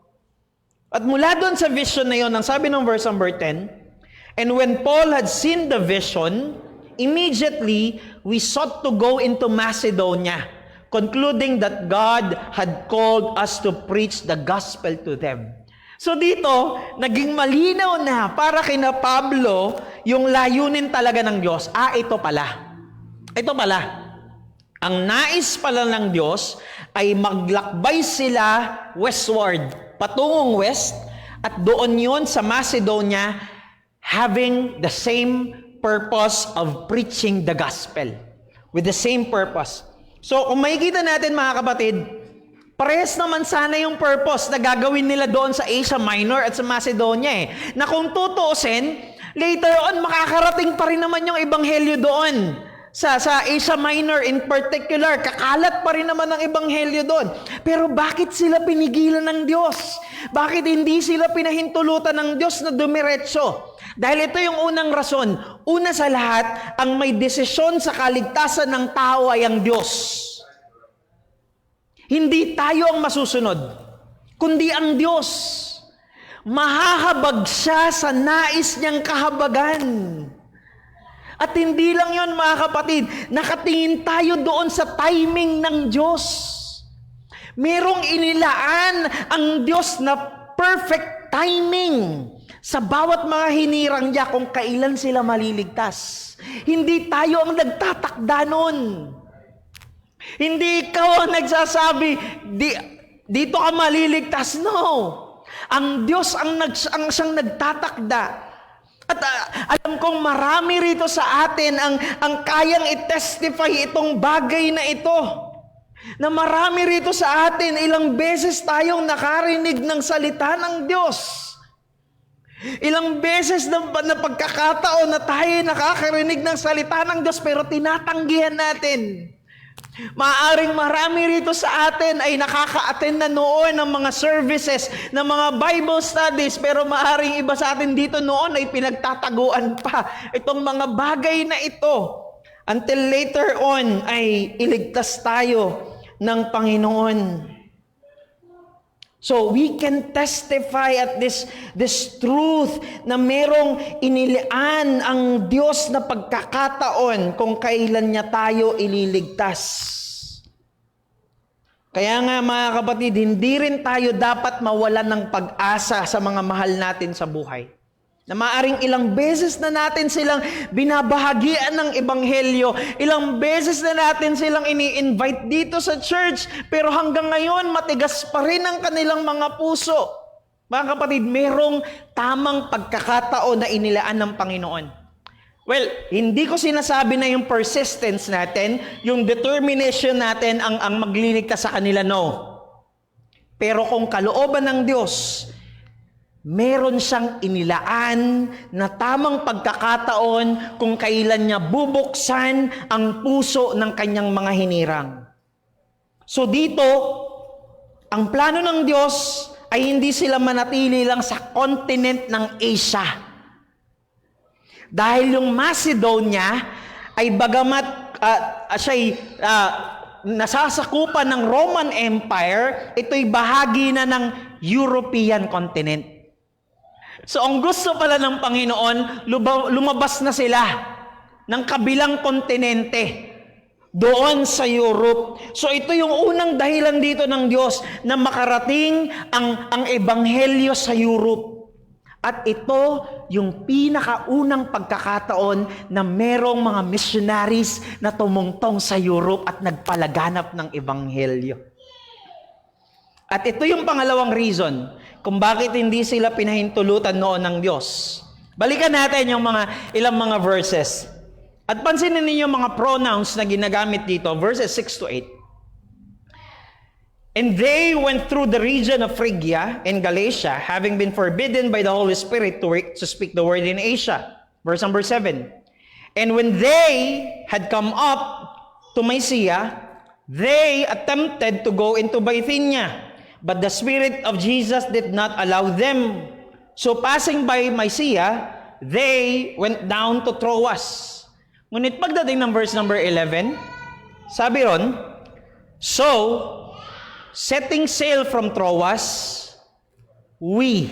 At mula doon sa vision na yun, ang sabi ng verse number 10, And when Paul had seen the vision, immediately we sought to go into Macedonia, concluding that God had called us to preach the gospel to them. So dito, naging malinaw na para kina Pablo yung layunin talaga ng Diyos. Ito pala. Ito pala. Ang nais pala ng Diyos ay maglakbay sila westward, patungong west, at doon yun sa Macedonia, having the same purpose of preaching the gospel. With the same purpose. So, kung makikita natin mga kapatid, parehas naman sana yung purpose na gagawin nila doon sa Asia Minor at sa Macedonia eh. Na kung tutuusin, later on, makakarating pa rin naman yung ebanghelyo doon. Sa Asia Minor in particular, kakalat pa rin naman ang ebanghelyo doon. Pero bakit sila pinigilan ng Diyos? Bakit hindi sila pinahintulutan ng Diyos na dumiretso? Dahil ito yung unang rason. Una sa lahat, ang may desisyon sa kaligtasan ng tao ay ang Diyos. Hindi tayo ang masusunod, kundi ang Diyos. Mahahabag siya sa nais niyang kahabagan. At hindi lang yon mga kapatid, nakatingin tayo doon sa timing ng Diyos. Merong inilaan ang Diyos na perfect timing sa bawat mga hinirang niya kung kailan sila maliligtas. Hindi tayo ang nagtatakda nun. Hindi ikaw ang nagsasabi, dito ka maliligtas. No. Ang Diyos ang siyang nagtatakda. At alam kong marami rito sa atin ang kayang i-testify itong bagay na ito. Na marami rito sa atin, ilang beses tayong nakarinig ng salita ng Diyos. Ilang beses na pagkakataon na tayo nakakarinig ng salita ng Diyos pero tinatanggihan natin. Maaring marami rito sa atin ay nakaka-attend na noon ng mga services, ng mga Bible studies, pero maaring iba sa atin dito noon ay pinagtataguan pa itong mga bagay na ito until later on ay iligtas tayo ng Panginoon. So we can testify at this truth na merong inilaan ang Diyos na pagkakataon kung kailan niya tayo ililigtas. Kaya nga mga kapatid, hindi rin tayo dapat mawalan ng pag-asa sa mga mahal natin sa buhay. Na maaring ilang beses na natin silang binabahagian ng ebanghelyo, ilang beses na natin silang ini-invite dito sa church, pero hanggang ngayon matigas pa rin ang kanilang mga puso. Mga kapatid, merong tamang pagkakataon na inilaan ng Panginoon. Well, hindi ko sinasabi na yung persistence natin, yung determination natin ang magliligtas sa kanila, no. Pero kung kalooban ng Diyos, meron siyang inilaan na tamang pagkakataon kung kailan niya bubuksan ang puso ng kanyang mga hinirang. So dito, ang plano ng Diyos ay hindi sila manatili lang sa continent ng Asia. Dahil yung Macedonia ay bagamat siya'y nasasakupan ng Roman Empire, ito'y bahagi na ng European continent. So ang gusto pala ng Panginoon, lumabas na sila ng kabilang kontinente, doon sa Europe. So ito yung unang dahilan dito ng Diyos na makarating ang ebanghelyo sa Europe. At ito yung pinakaunang pagkakataon na merong mga missionaries na tumungtong sa Europe at nagpalaganap ng ebanghelyo. At ito yung pangalawang reason kung bakit hindi sila pinahintulutan noon ng Diyos. Balikan natin yung ilang mga verses. At pansinin ninyo mga pronouns na ginagamit dito, verses 6 to 8. And they went through the region of Phrygia and Galatia, having been forbidden by the Holy Spirit to speak the word in Asia. Verse number 7. And when they had come up to Mysia, they attempted to go into Bithynia, but the Spirit of Jesus did not allow them. So passing by Mysia, they went down to Troas. Ngunit pagdating ng verse number 11, sabi ron, so, setting sail from Troas, we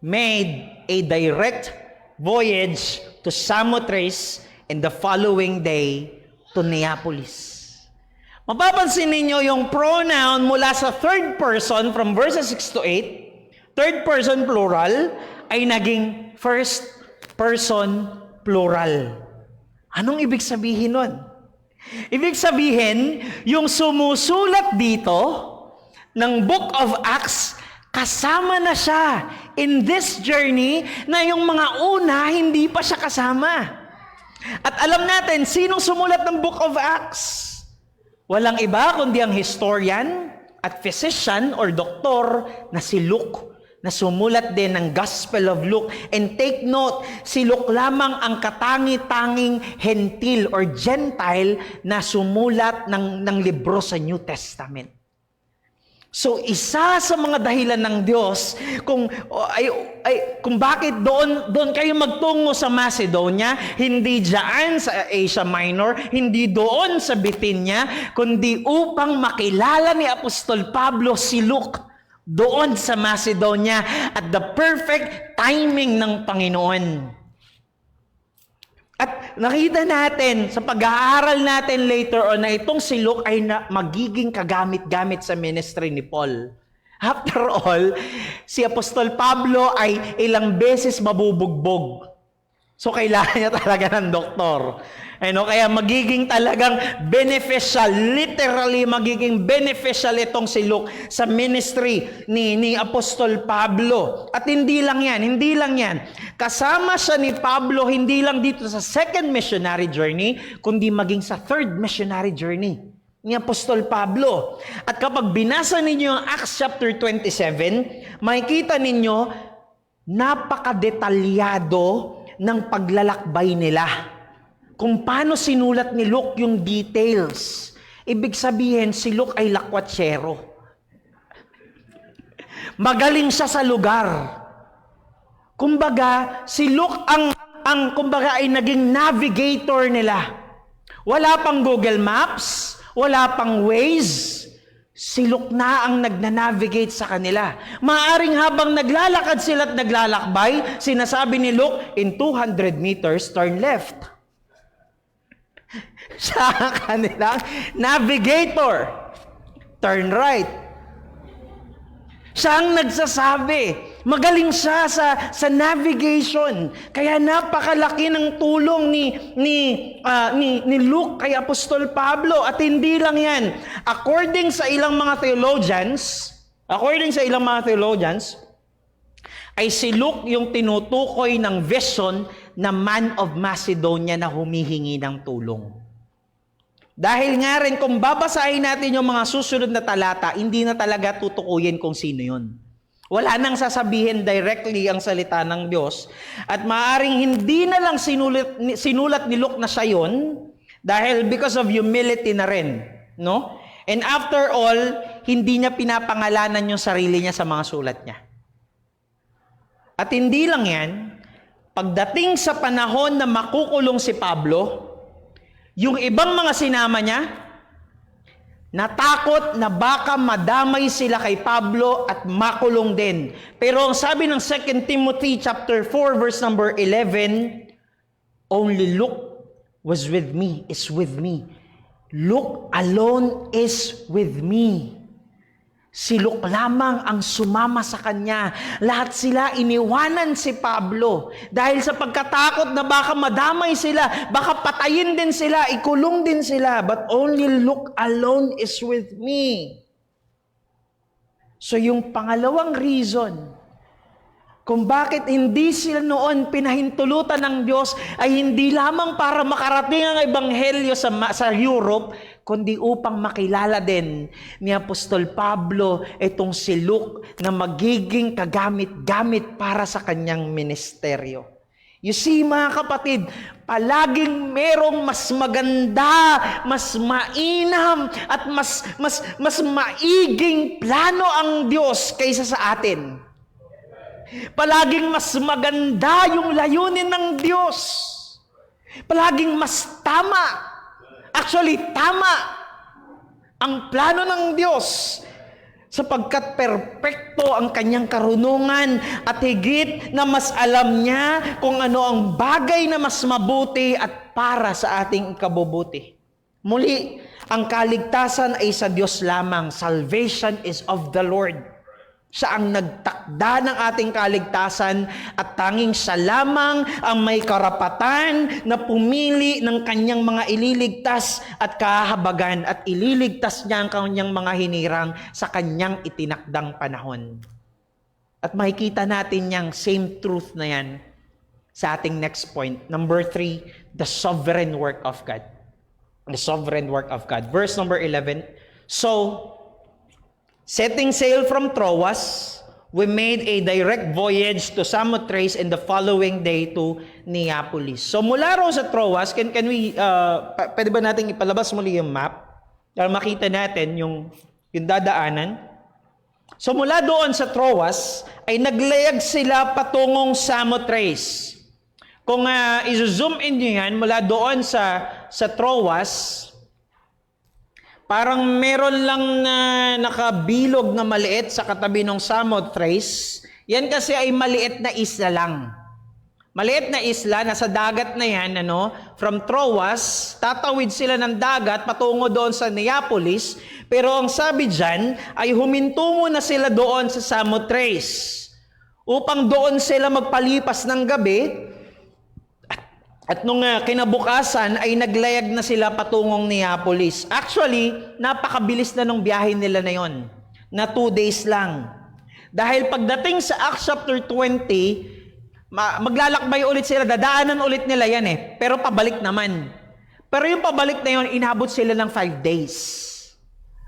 made a direct voyage to Samothrace and the following day to Neapolis. Mapapansin ninyo yung pronoun mula sa third person from verses 6 to 8, third person plural, ay naging first person plural. Anong ibig sabihin nun? Ibig sabihin, yung sumusulat dito ng Book of Acts, kasama na siya in this journey na yung mga una, hindi pa siya kasama. At alam natin, sinong sumulat ng Book of Acts? Walang iba kundi ang historian at physician or doktor na si Luke, na sumulat din ng Gospel of Luke. And take note, si Luke lamang ang katangi-tanging hentil or Gentile na sumulat ng libro sa New Testament. So, isa sa mga dahilan ng Diyos kung bakit doon kayo magtungo sa Macedonia, hindi diyan sa Asia Minor, hindi doon sa Bithynia, kundi upang makilala ni Apostol Pablo si Luke doon sa Macedonia at the perfect timing ng Panginoon. At nakita natin sa pag-aaral natin later on na itong si Luke ay magiging kagamit-gamit sa ministry ni Paul. After all, si Apostol Pablo ay ilang beses mabubugbog. So kailangan niya talaga ng doktor. Kaya magiging talagang beneficial, literally magiging beneficial itong si Luke sa ministry ni Apostol Pablo. At hindi lang yan. Kasama siya ni Pablo hindi lang dito sa second missionary journey, kundi maging sa third missionary journey ni Apostol Pablo. At kapag binasa ninyo ang Acts chapter 27, makikita ninyo napakadetalyado ng paglalakbay nila. Kung paano sinulat ni Luke yung details. Ibig sabihin, si Luke ay lakwatsero. Magaling siya sa lugar. Kumbaga, si Luke kumbaga ay naging navigator nila. Wala pang Google Maps, wala pang Waze. Si Luke na ang nagnanavigate sa kanila. Maaring habang naglalakad sila at naglalakbay, sinasabi ni Luke, in 200 meters, turn left. Siya ang kanilang navigator. Turn right. Siya ang nagsasabi. Magaling siya sa navigation. Kaya napakalaki ng tulong ni Luke kay Apostol Pablo. At hindi lang yan. According sa ilang mga theologians, ay si Luke yung tinutukoy ng vision na man of Macedonia na humihingi ng tulong. Dahil nga rin, kung babasahin natin yung mga susunod na talata, hindi na talaga tutukuyin kung sino yun. Wala nang sasabihin directly ang salita ng Diyos. At maaring hindi na lang sinulat ni Luke na siya yun, dahil because of humility na rin. No? And after all, hindi niya pinapangalanan yung sarili niya sa mga sulat niya. At hindi lang yan, pagdating sa panahon na makukulong si Pablo, yung ibang mga sinama niya, natakot na baka madamay sila kay Pablo at makulong din. Pero ang sabi ng 2 Timothy chapter 4 verse number 11, only Luke is with me. Luke alone is with me. Si Luke lamang ang sumama sa kanya. Lahat sila iniwanan si Pablo. Dahil sa pagkatakot na baka madamay sila, baka patayin din sila, ikulong din sila. But only Luke alone is with me. So yung pangalawang reason kung bakit hindi sila noon pinahintulutan ng Diyos ay hindi lamang para makarating ang ebanghelyo sa Europe, kundi upang makilala din ni Apostol Pablo itong si Luke na magiging kagamit-gamit para sa kanyang ministeryo. You see, mga kapatid, palaging merong mas maganda, mas mainam, at mas maiging plano ang Diyos kaysa sa atin. Palaging mas maganda yung layunin ng Diyos. Palaging mas tama. Actually, tama ang plano ng Diyos sapagkat perpekto ang kanyang karunungan at higit na mas alam niya kung ano ang bagay na mas mabuti at para sa ating ikabubuti. Muli, ang kaligtasan ay sa Diyos lamang. Salvation is of the Lord. Siya ang nagtakda ng ating kaligtasan at tanging siya lamang ang may karapatan na pumili ng kanyang mga ililigtas at kahabagan at ililigtas niya ang kanyang mga hinirang sa kanyang itinakdang panahon. At makikita natin yung same truth na yan sa ating next point. Number 3, the sovereign work of God. The sovereign work of God. Verse number 11. So, setting sail from Troas, we made a direct voyage to Samothrace and the following day to Neapolis. So mula raw sa Troas, can we, pwede ba natin ipalabas muli yung map? Para makita natin yung dadaanan. So mula doon sa Troas, ay naglayag sila patungong Samothrace. Kung i-zoom in nyo yan, mula doon sa Troas, parang meron lang na nakabilog na maliit sa katabi ng Samothrace. Yan kasi ay maliit na isla lang. Maliit na isla, nasa dagat na yan, from Troas, tatawid sila ng dagat patungo doon sa Neapolis. Pero ang sabi dyan, ay huminto muna sila doon sa Samothrace upang doon sila magpalipas ng gabi. At nung kinabukasan ay naglayag na sila patungong Neapolis. Actually, napakabilis na nung biyahe nila na yon, na 2 days lang. Dahil pagdating sa Acts chapter 20, maglalakbay ulit sila, dadaanan ulit nila yan pero pabalik naman. Pero yung pabalik na yon, inabot sila ng 5 days.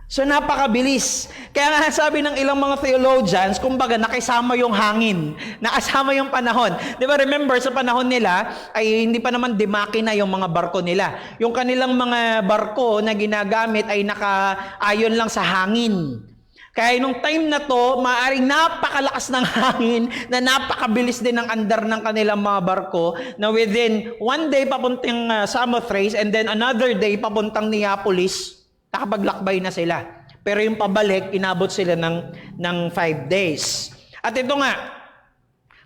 So napakabilis. Kaya nga sabi ng ilang mga theologians, kumbaga nakisama yung hangin, nakasama yung panahon. Di ba remember sa panahon nila ay hindi pa naman demakina yung mga barko nila. Yung kanilang mga barko na ginagamit ay nakaayon lang sa hangin. Kaya nung time na to, maaaring napakalakas ng hangin na napakabilis din ang andar ng kanilang mga barko na within 1 day papuntang Samothrace and then another day papuntang Neapolis, nakapaglakbay na sila. Pero yung pabalik, inabot sila ng 5 days. At ito nga,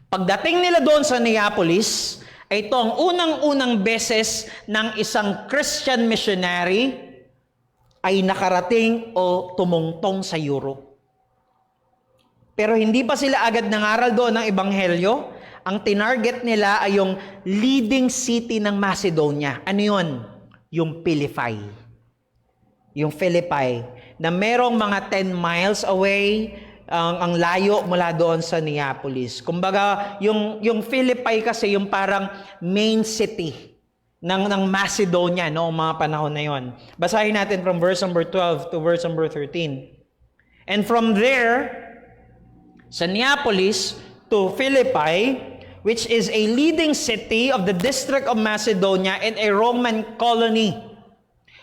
pagdating nila doon sa Neapolis, ito ang unang-unang beses ng isang Christian missionary ay nakarating o tumungtong sa Europe. Pero hindi pa sila agad nangaral doon ng Ebanghelyo. Ang tinarget nila ay yung leading city ng Macedonia. Ano yun? Yung Philippi. Yung Philippi, na merong mga 10 miles away, ang layo mula doon sa Neapolis. Kumbaga, yung Philippi kasi yung parang main city ng Macedonia, mga panahon na yon. Basahin natin from verse number 12 to verse number 13. And from there, sa Neapolis to Philippi, which is a leading city of the district of Macedonia and a Roman colony.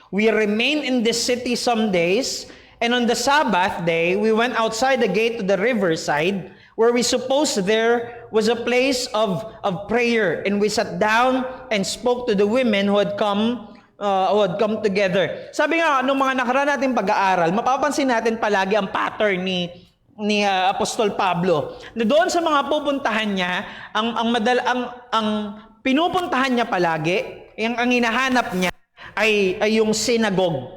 We remained in this city some days, and on the Sabbath day, we went outside the gate to the riverside, where we supposed there was a place of prayer, and we sat down and spoke to the women who had come together. Sabi nga, nung mga nakaraan natin pag-aaral, mapapansin natin palagi ang pattern ni Apostol Pablo. Na doon sa mga pupuntahan niya, ang pinupuntahan niya palagi, ang hinahanap niya, ay yung synagogue.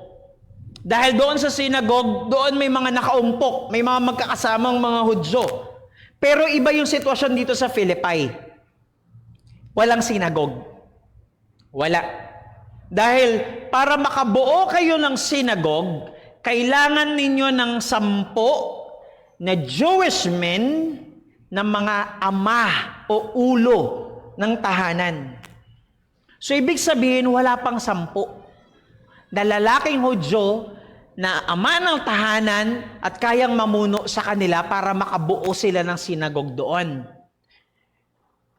Dahil doon sa synagogue, doon may mga nakaumpok, may mga magkakasamang mga Hudyo. Pero iba yung sitwasyon dito sa Philippi. Walang synagogue. Wala. Dahil para makabuo kayo ng synagogue, kailangan ninyo ng 10 na Jewish men na mga ama o ulo ng tahanan. So, ibig sabihin, wala pang 10 na lalaking Hudyo na ama ng tahanan at kayang mamuno sa kanila para makabuo sila ng sinagog doon.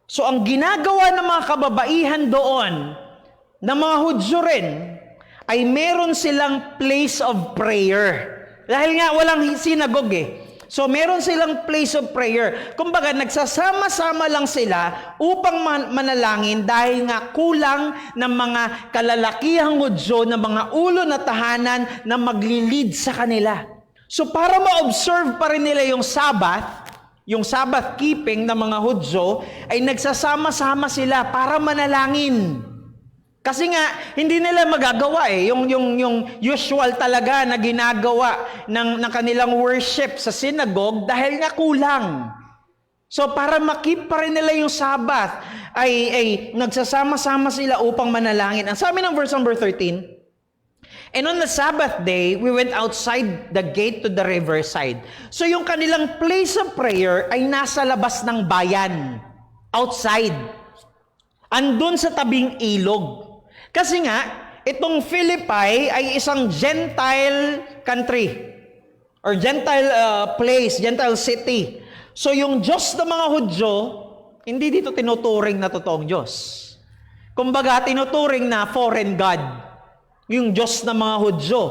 So, ang ginagawa ng mga kababaihan doon, na mga Hudyo rin, ay meron silang place of prayer. Dahil nga, walang sinagog So, meron silang place of prayer. Kumbaga, nagsasama-sama lang sila upang manalangin dahil nga kulang ng mga kalalakihang Hudyo na mga ulo na tahanan na maglilid sa kanila. So para ma-observe pa rin nila yung Sabbath keeping ng mga Hudyo, ay nagsasama-sama sila para manalangin. Kasi nga, hindi nila magagawa yung usual talaga na ginagawa ng kanilang worship sa synagogue dahil nga kulang. So para makip pa rin nila yung Sabbath, ay nagsasama-sama sila upang manalangin. Ang sabi ng verse number 13, "And on the Sabbath day, we went outside the gate to the riverside." So yung kanilang place of prayer ay nasa labas ng bayan. Outside. Andun sa tabing ilog. Kasi nga, itong Philippi ay isang Gentile country. Or Gentile place, Gentile city. So yung Diyos ng mga Hudyo, hindi dito tinuturing na totoong Diyos. Kumbaga, tinuturing na foreign God. Yung Diyos ng mga Hudyo.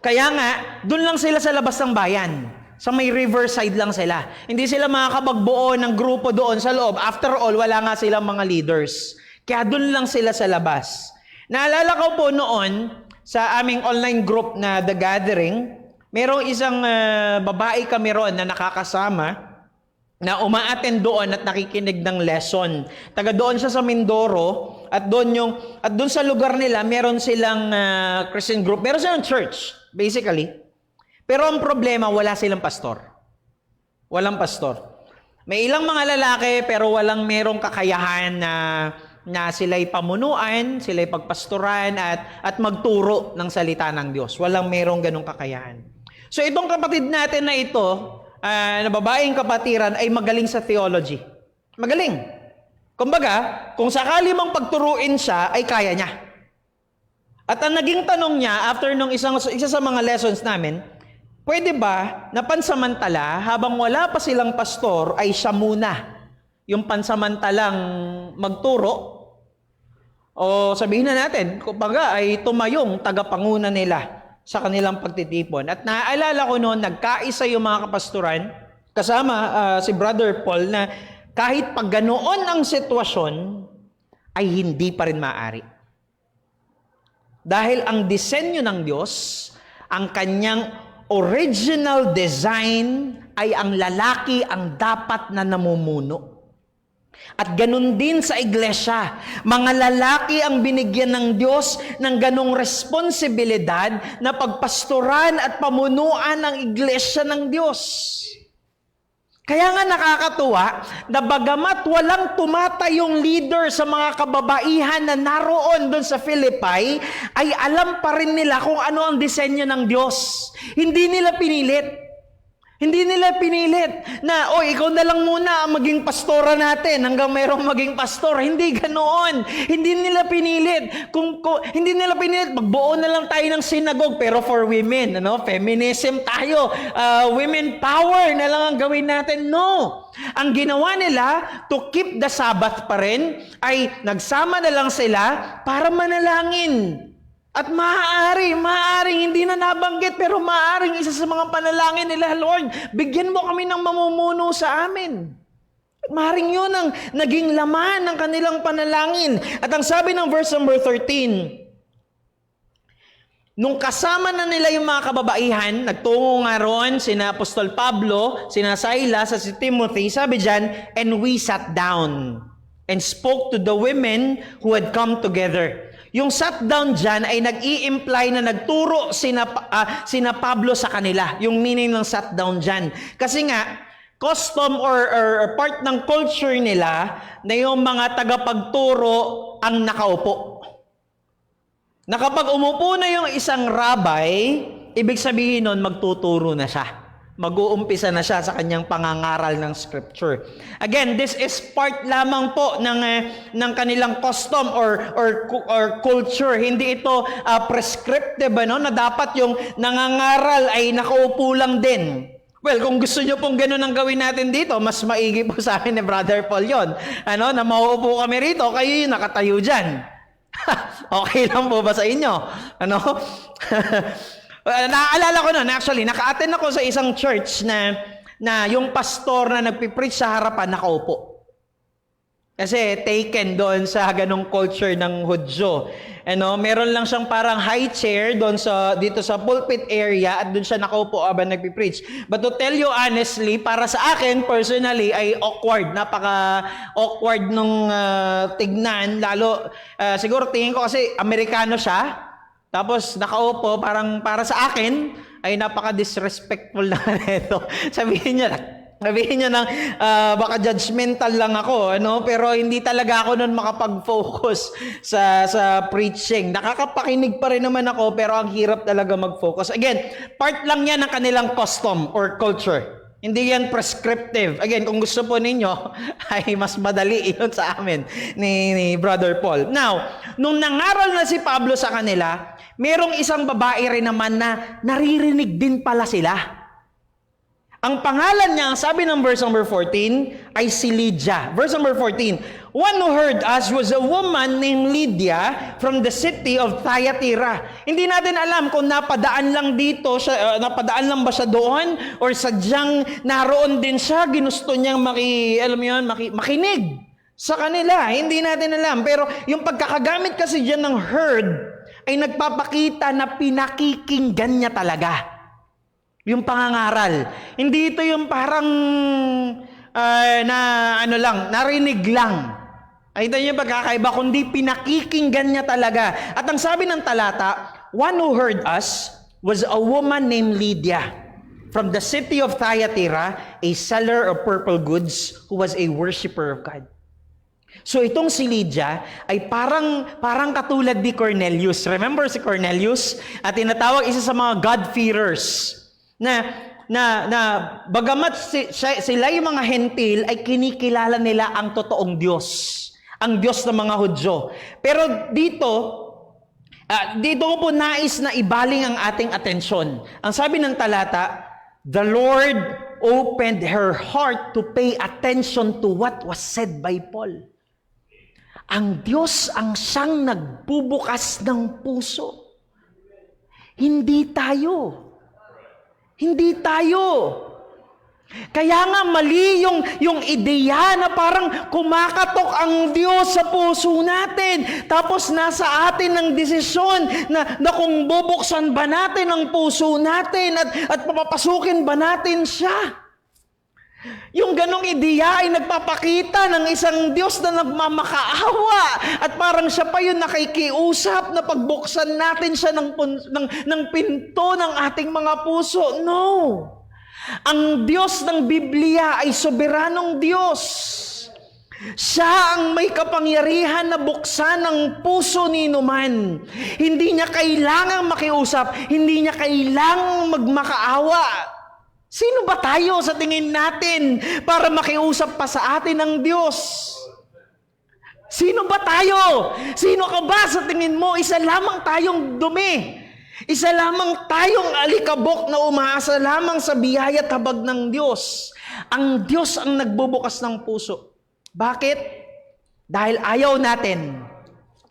Kaya nga, doon lang sila sa labas ng bayan. Sa may riverside lang sila. Hindi sila makakapagbuo ng grupo doon sa loob. After all, wala nga silang mga leaders. Kaya doon lang sila sa labas. Naalala ko po noon, sa aming online group na The Gathering, merong isang babae kami ron na nakakasama, na umaattend doon at nakikinig ng lesson. Taga doon siya sa Mindoro, at doon sa lugar nila meron silang Christian group, meron silang church basically. Pero ang problema, wala silang pastor. Walang pastor. May ilang mga lalaki pero merong kakayahan na sila'y pamunuan, sila'y pagpastoran at magturo ng salita ng Diyos. Merong ganong kakayahan. So itong kapatid natin na ito, na babaeng kapatiran, ay magaling sa theology. Magaling. Kumbaga, kung sakali mong pagturuin siya, ay kaya niya. At ang naging tanong niya, after nung isa sa mga lessons namin, pwede ba na pansamantala, habang wala pa silang pastor, ay siya muna yung pansamantalang magturo? O sabihin na natin, kumbaga ay tumayong tagapanguna nila sa kanilang pagtitipon. At naaalala ko noon, nagkaisa yung mga kapastoran, kasama si Brother Paul, na kahit pag ganoon ang sitwasyon, ay hindi pa rin maaari. Dahil ang disenyo ng Diyos, ang kanyang original design, ay ang lalaki ang dapat na namumuno. At ganun din sa iglesia, mga lalaki ang binigyan ng Diyos ng ganong responsibilidad na pagpastoran at pamunuan ang iglesia ng Diyos. Kaya nga nakakatuwa na bagamat walang tumatayong leader sa mga kababaihan na naroon doon sa Philippi, ay alam pa rin nila kung ano ang disenyo ng Diyos. Hindi nila pinilit. Hindi nila pinilit na, ikaw na lang muna ang maging pastora natin hanggang mayroong maging pastor. Hindi ganoon. Hindi nila pinilit. Hindi nila pinilit, magbuo na lang tayo ng synagogue pero for women. Feminism tayo. Women power na lang ang gawin natin. No. Ang ginawa nila, to keep the Sabbath pa rin, ay nagsama na lang sila para manalangin. At maaaring hindi na nabanggit, pero maaaring isa sa mga panalangin nila, Lord, bigyan mo kami ng mamumuno sa amin. Maaaring yun ang naging laman ng kanilang panalangin. At ang sabi ng verse number 13, nung kasama na nila yung mga kababaihan, nagtungo nga roon sina Apostol Pablo, sina Silas, at si Timothy, sabi dyan, "And we sat down and spoke to the women who had come together." Yung sat down dyan ay nag-i-imply na nagturo sina Pablo sa kanila. Yung meaning ng sat down dyan. Kasi nga, custom or part ng culture nila na yung mga tagapagturo ang nakaupo. Na kapag umupo na yung isang rabbi, ibig sabihin nun magtuturo na siya. Mag-uumpisa na siya sa kanyang pangangaral ng scripture. Again, this is part lamang po ng kanilang custom or culture. Hindi ito prescriptive, na dapat yung nangangaral ay nakaupo lang din. Well, kung gusto nyo pong ganun ang gawin natin dito, mas maigi po sa akin ni Brother Paul yun. Na mauupo kami rito, kayo yung nakatayo dyan. Okay lang po ba sa inyo? Naaalala ko nun, actually, naka-attend ako sa isang church na yung pastor na nagpipreach sa harapan nakaupo. Kasi taken doon sa ganong culture ng Hudyo. Meron lang siyang parang high chair doon dito sa pulpit area at doon siya nakaupo habang nagpipreach. But to tell you honestly, para sa akin personally ay awkward. Napaka-awkward nung tignan. Lalo, siguro tingin ko kasi Amerikano siya. Tapos nakaupo, parang para sa akin ay napaka-disrespectful na ito. Sabihin niya ng baka judgmental lang ako, pero hindi talaga ako noon makapag-focus sa preaching. Nakakapakinig pa rin naman ako, pero ang hirap talaga mag-focus. Again, part lang yan ng kanilang custom or culture. Hindi yan prescriptive. Again, kung gusto po ninyo, ay mas madali yun sa amin ni Brother Paul. Now, nung nangaral na si Pablo sa kanila, merong isang babae rin naman na naririnig din pala sila. Ang pangalan niya, sabi ng verse number 14, ay si Lydia. Verse number 14, one who heard us was a woman named Lydia from the city of Thyatira. Hindi natin alam kung napadaan lang ba siya doon or sadyang naroon din siya, ginusto niyang makinig sa kanila. Hindi natin alam. Pero yung pagkakagamit kasi diyan ng heard ay nagpapakita na pinakikinggan niya talaga. Yung pangangaral. Hindi ito yung parang narinig lang. Ay ito yung pagkakaiba, kundi pinakikinggan niya talaga. At ang sabi ng talata, one who heard us was a woman named Lydia from the city of Thyatira, a seller of purple goods who was a worshiper of God. So itong si Lydia ay parang katulad ni Cornelius. Remember si Cornelius? At tinatawag isa sa mga God-fearers. Na bagamat sila yung mga hentil ay kinikilala nila ang totoong Diyos, ang Diyos ng mga Hudyo. Pero dito ko po nais na ibaling ang ating atensyon. Ang sabi ng talata, the Lord opened her heart to pay attention to what was said by Paul. Ang Diyos ang siyang nagbubukas ng puso. Hindi tayo. Kaya nga mali yung ideya na parang kumakatok ang Diyos sa puso natin. Tapos nasa atin ang desisyon na kung bubuksan ba natin ang puso natin at papapasukin ba natin siya. Yung ganong ideya ay nagpapakita ng isang Diyos na nagmamakaawa at parang siya pa yun nakikiusap na pagbuksan natin siya ng pinto ng ating mga puso. No! Ang Diyos ng Biblia ay soberanong Diyos. Siya ang may kapangyarihan na buksan ang puso ni numan. Hindi niya kailangang makiusap, hindi niya kailangang magmakaawa. Sino ba tayo sa tingin natin para makiusap pa sa atin ng Diyos? Sino ba tayo? Sino ka ba sa tingin mo? Isa lamang tayong dumi. Isa lamang tayong alikabok na umaasa lamang sa biyaya at habag ng Diyos. Ang Diyos ang nagbubukas ng puso. Bakit? Dahil ayaw natin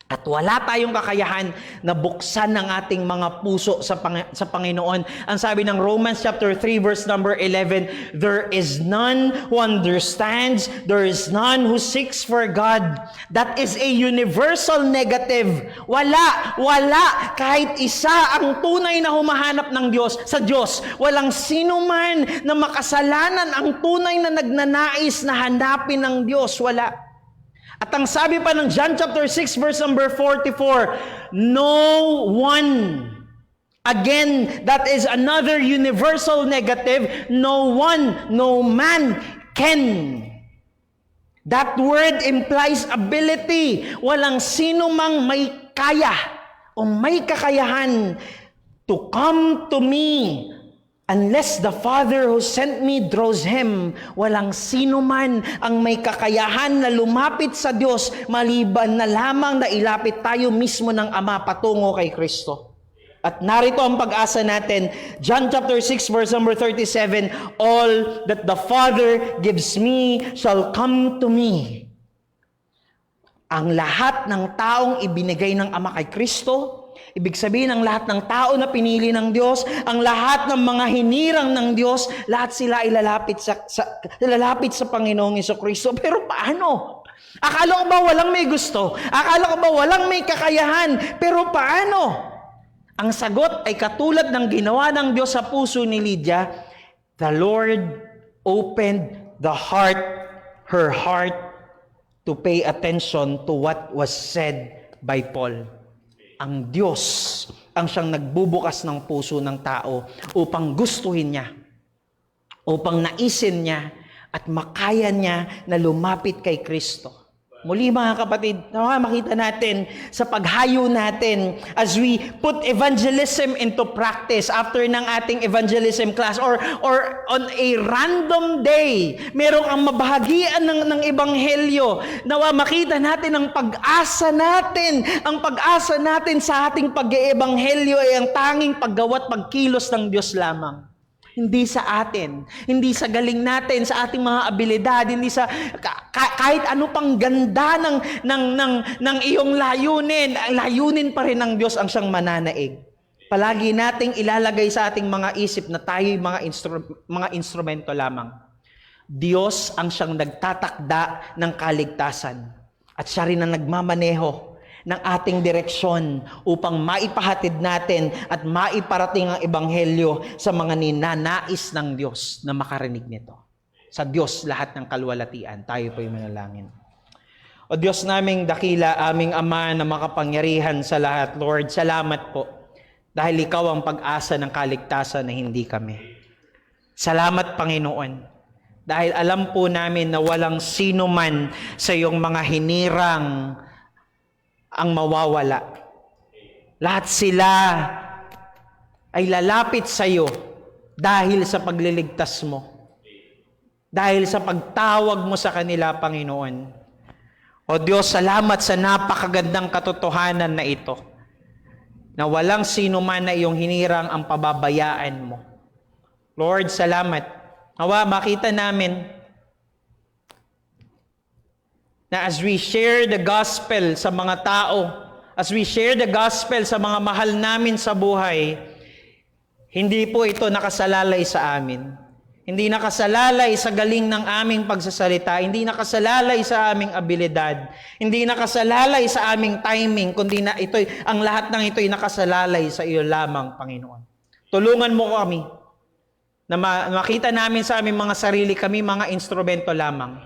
at wala tayong kakayahan na buksan ng ating mga puso sa Panginoon. Ang sabi ng Romans chapter 3 verse number 11, there is none who understands, there is none who seeks for God. That is a universal negative. Wala kahit isa ang tunay na humahanap ng Diyos sa Diyos. Walang sino man na makasalanan ang tunay na nagnanais na hanapin ng Diyos. Wala. At ang sabi pa ng John chapter 6 verse number 44, no one. Again, that is another universal negative. No one, no man can. That word implies ability. Walang sino mang may kaya o may kakayahan to come to me unless the Father who sent me draws him. Walang sino man ang may kakayahan na lumapit sa Diyos maliban na lamang na ilapit tayo mismo ng Ama patungo kay Kristo. At narito ang pag-asa natin. John chapter 6 verse number 37, all that the Father gives me shall come to me. Ang lahat ng taong ibinigay ng Ama kay Kristo, ibig sabihin ang lahat ng tao na pinili ng Diyos, ang lahat ng mga hinirang ng Diyos, lahat sila ay lalapit sa Panginoong Hesukristo. Pero paano? Akala ko ba walang may gusto? Akala ko ba walang may kakayahan? Pero paano? Ang sagot ay katulad ng ginawa ng Diyos sa puso ni Lydia. The Lord opened her heart to pay attention to what was said by Paul. Ang Diyos ang siyang nagbubukas ng puso ng tao upang gustuhin niya, upang naisin niya, at makaya niya na lumapit kay Kristo. Muli mga kapatid, makita natin sa paghayo natin as we put evangelism into practice after ng ating evangelism class or on a random day, merong ang mabahagian ng ebanghelyo. Nawa makita natin ang pag-asa natin. Ang pag-asa natin sa ating pag-eebanghelyo ay ang tanging paggawa't pagkilos ng Diyos lamang. Hindi sa atin, hindi sa galing natin, sa ating mga abilidad, hindi sa kahit ano pang ganda ng iyong layunin. Ang layunin pa rin ng Diyos ang siyang mananaig. Palagi nating ilalagay sa ating mga isip na tayo'y mga instrumento lamang. Diyos ang siyang nagtatakda ng kaligtasan at siya rin ang nagmamaneho ng ating direksyon upang maipahatid natin at maiparating ang ebanghelyo sa mga ninanais ng Diyos na makarinig nito. Sa Diyos lahat ng kalwalatian, tayo po'y manalangin. O Diyos naming dakila, aming Ama na makapangyarihan sa lahat, Lord, salamat po dahil Ikaw ang pag-asa ng kaligtasan na hindi kami. Salamat, Panginoon, dahil alam po namin na walang sino man sa iyong mga hinirang ang mawawala. Lahat sila ay lalapit sa iyo dahil sa pagliligtas mo. Dahil sa pagtawag mo sa kanila, Panginoon. O Diyos, salamat sa napakagandang katotohanan na ito. Na walang sino man na iyong hinirang ang pababayaan mo. Lord, salamat. Nawa, makita namin na as we share the gospel sa mga tao, as we share the gospel sa mga mahal namin sa buhay, hindi po ito nakasalalay sa amin. Hindi nakasalalay sa galing ng aming pagsasalita, hindi nakasalalay sa aming abilidad, hindi nakasalalay sa aming timing, kundi ang lahat ng ito'y nakasalalay sa iyo lamang, Panginoon. Tulungan mo kami na makita namin sa aming mga sarili, kami mga instrumento lamang.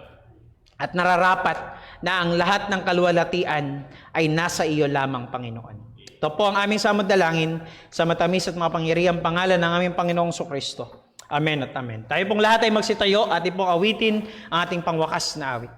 At nararapat na ang lahat ng kalwalatian ay nasa iyo lamang, Panginoon. Ito po ang aming samudalangin sa matamis at mapangyarihang pangalan ng aming Panginoong Sukristo. Amen at amen. Tayo pong lahat ay magsitayo at ipong awitin ang ating pangwakas na awit.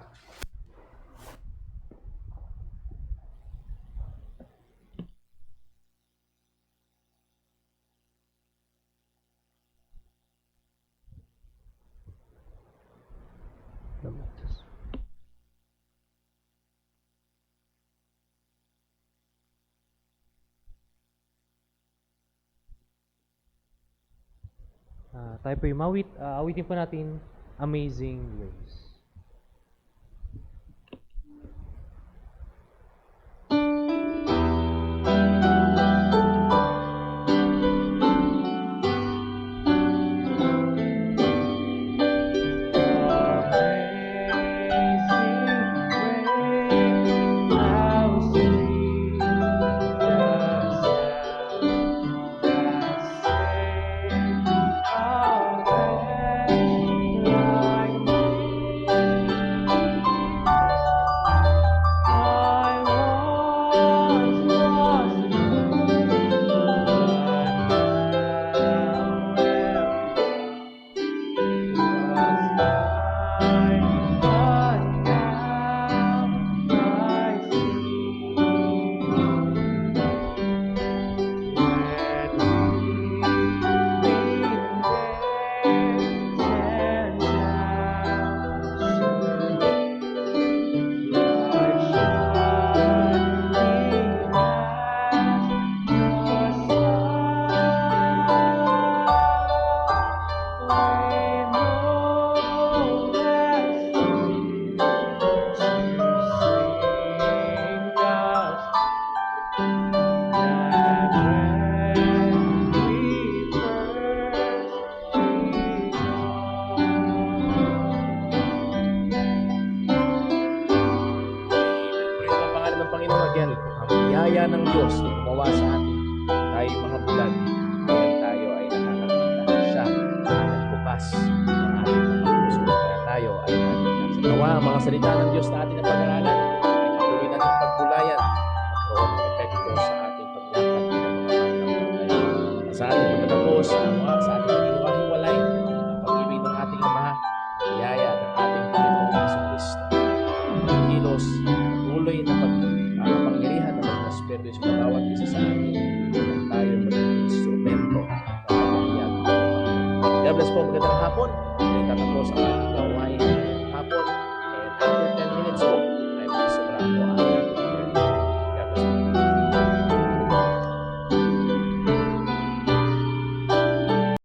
Tayo po yung mawit. Awitin po natin Amazing Grace. How Diyos na gumawa sa atin, tayo mga bulan, ngayon tayo ay nakakakita. Siya ang nagbukas ng ating mga puso, kaya tayo ay nakakita. Sa nawa, ang mga salita ng Diyos na ating napag-aralan, ay patuloy natin pagbulayan at magkaroon ng epekto sa ating paglakad ng mga batang buhay. Sa ating pagtatapos, sa ating paghiwalay, ang pag-ibig ng ating Ama, biyaya ng ating Panginoong Jesucristo. Ang kilos, patuloy na pagkakapangyarihan ng mga Espiritu sa bawat isa sa atin, at tayo maging instrumento ng pamamayan. God bless po, magandang hapon. Ngayon tatapos ang ating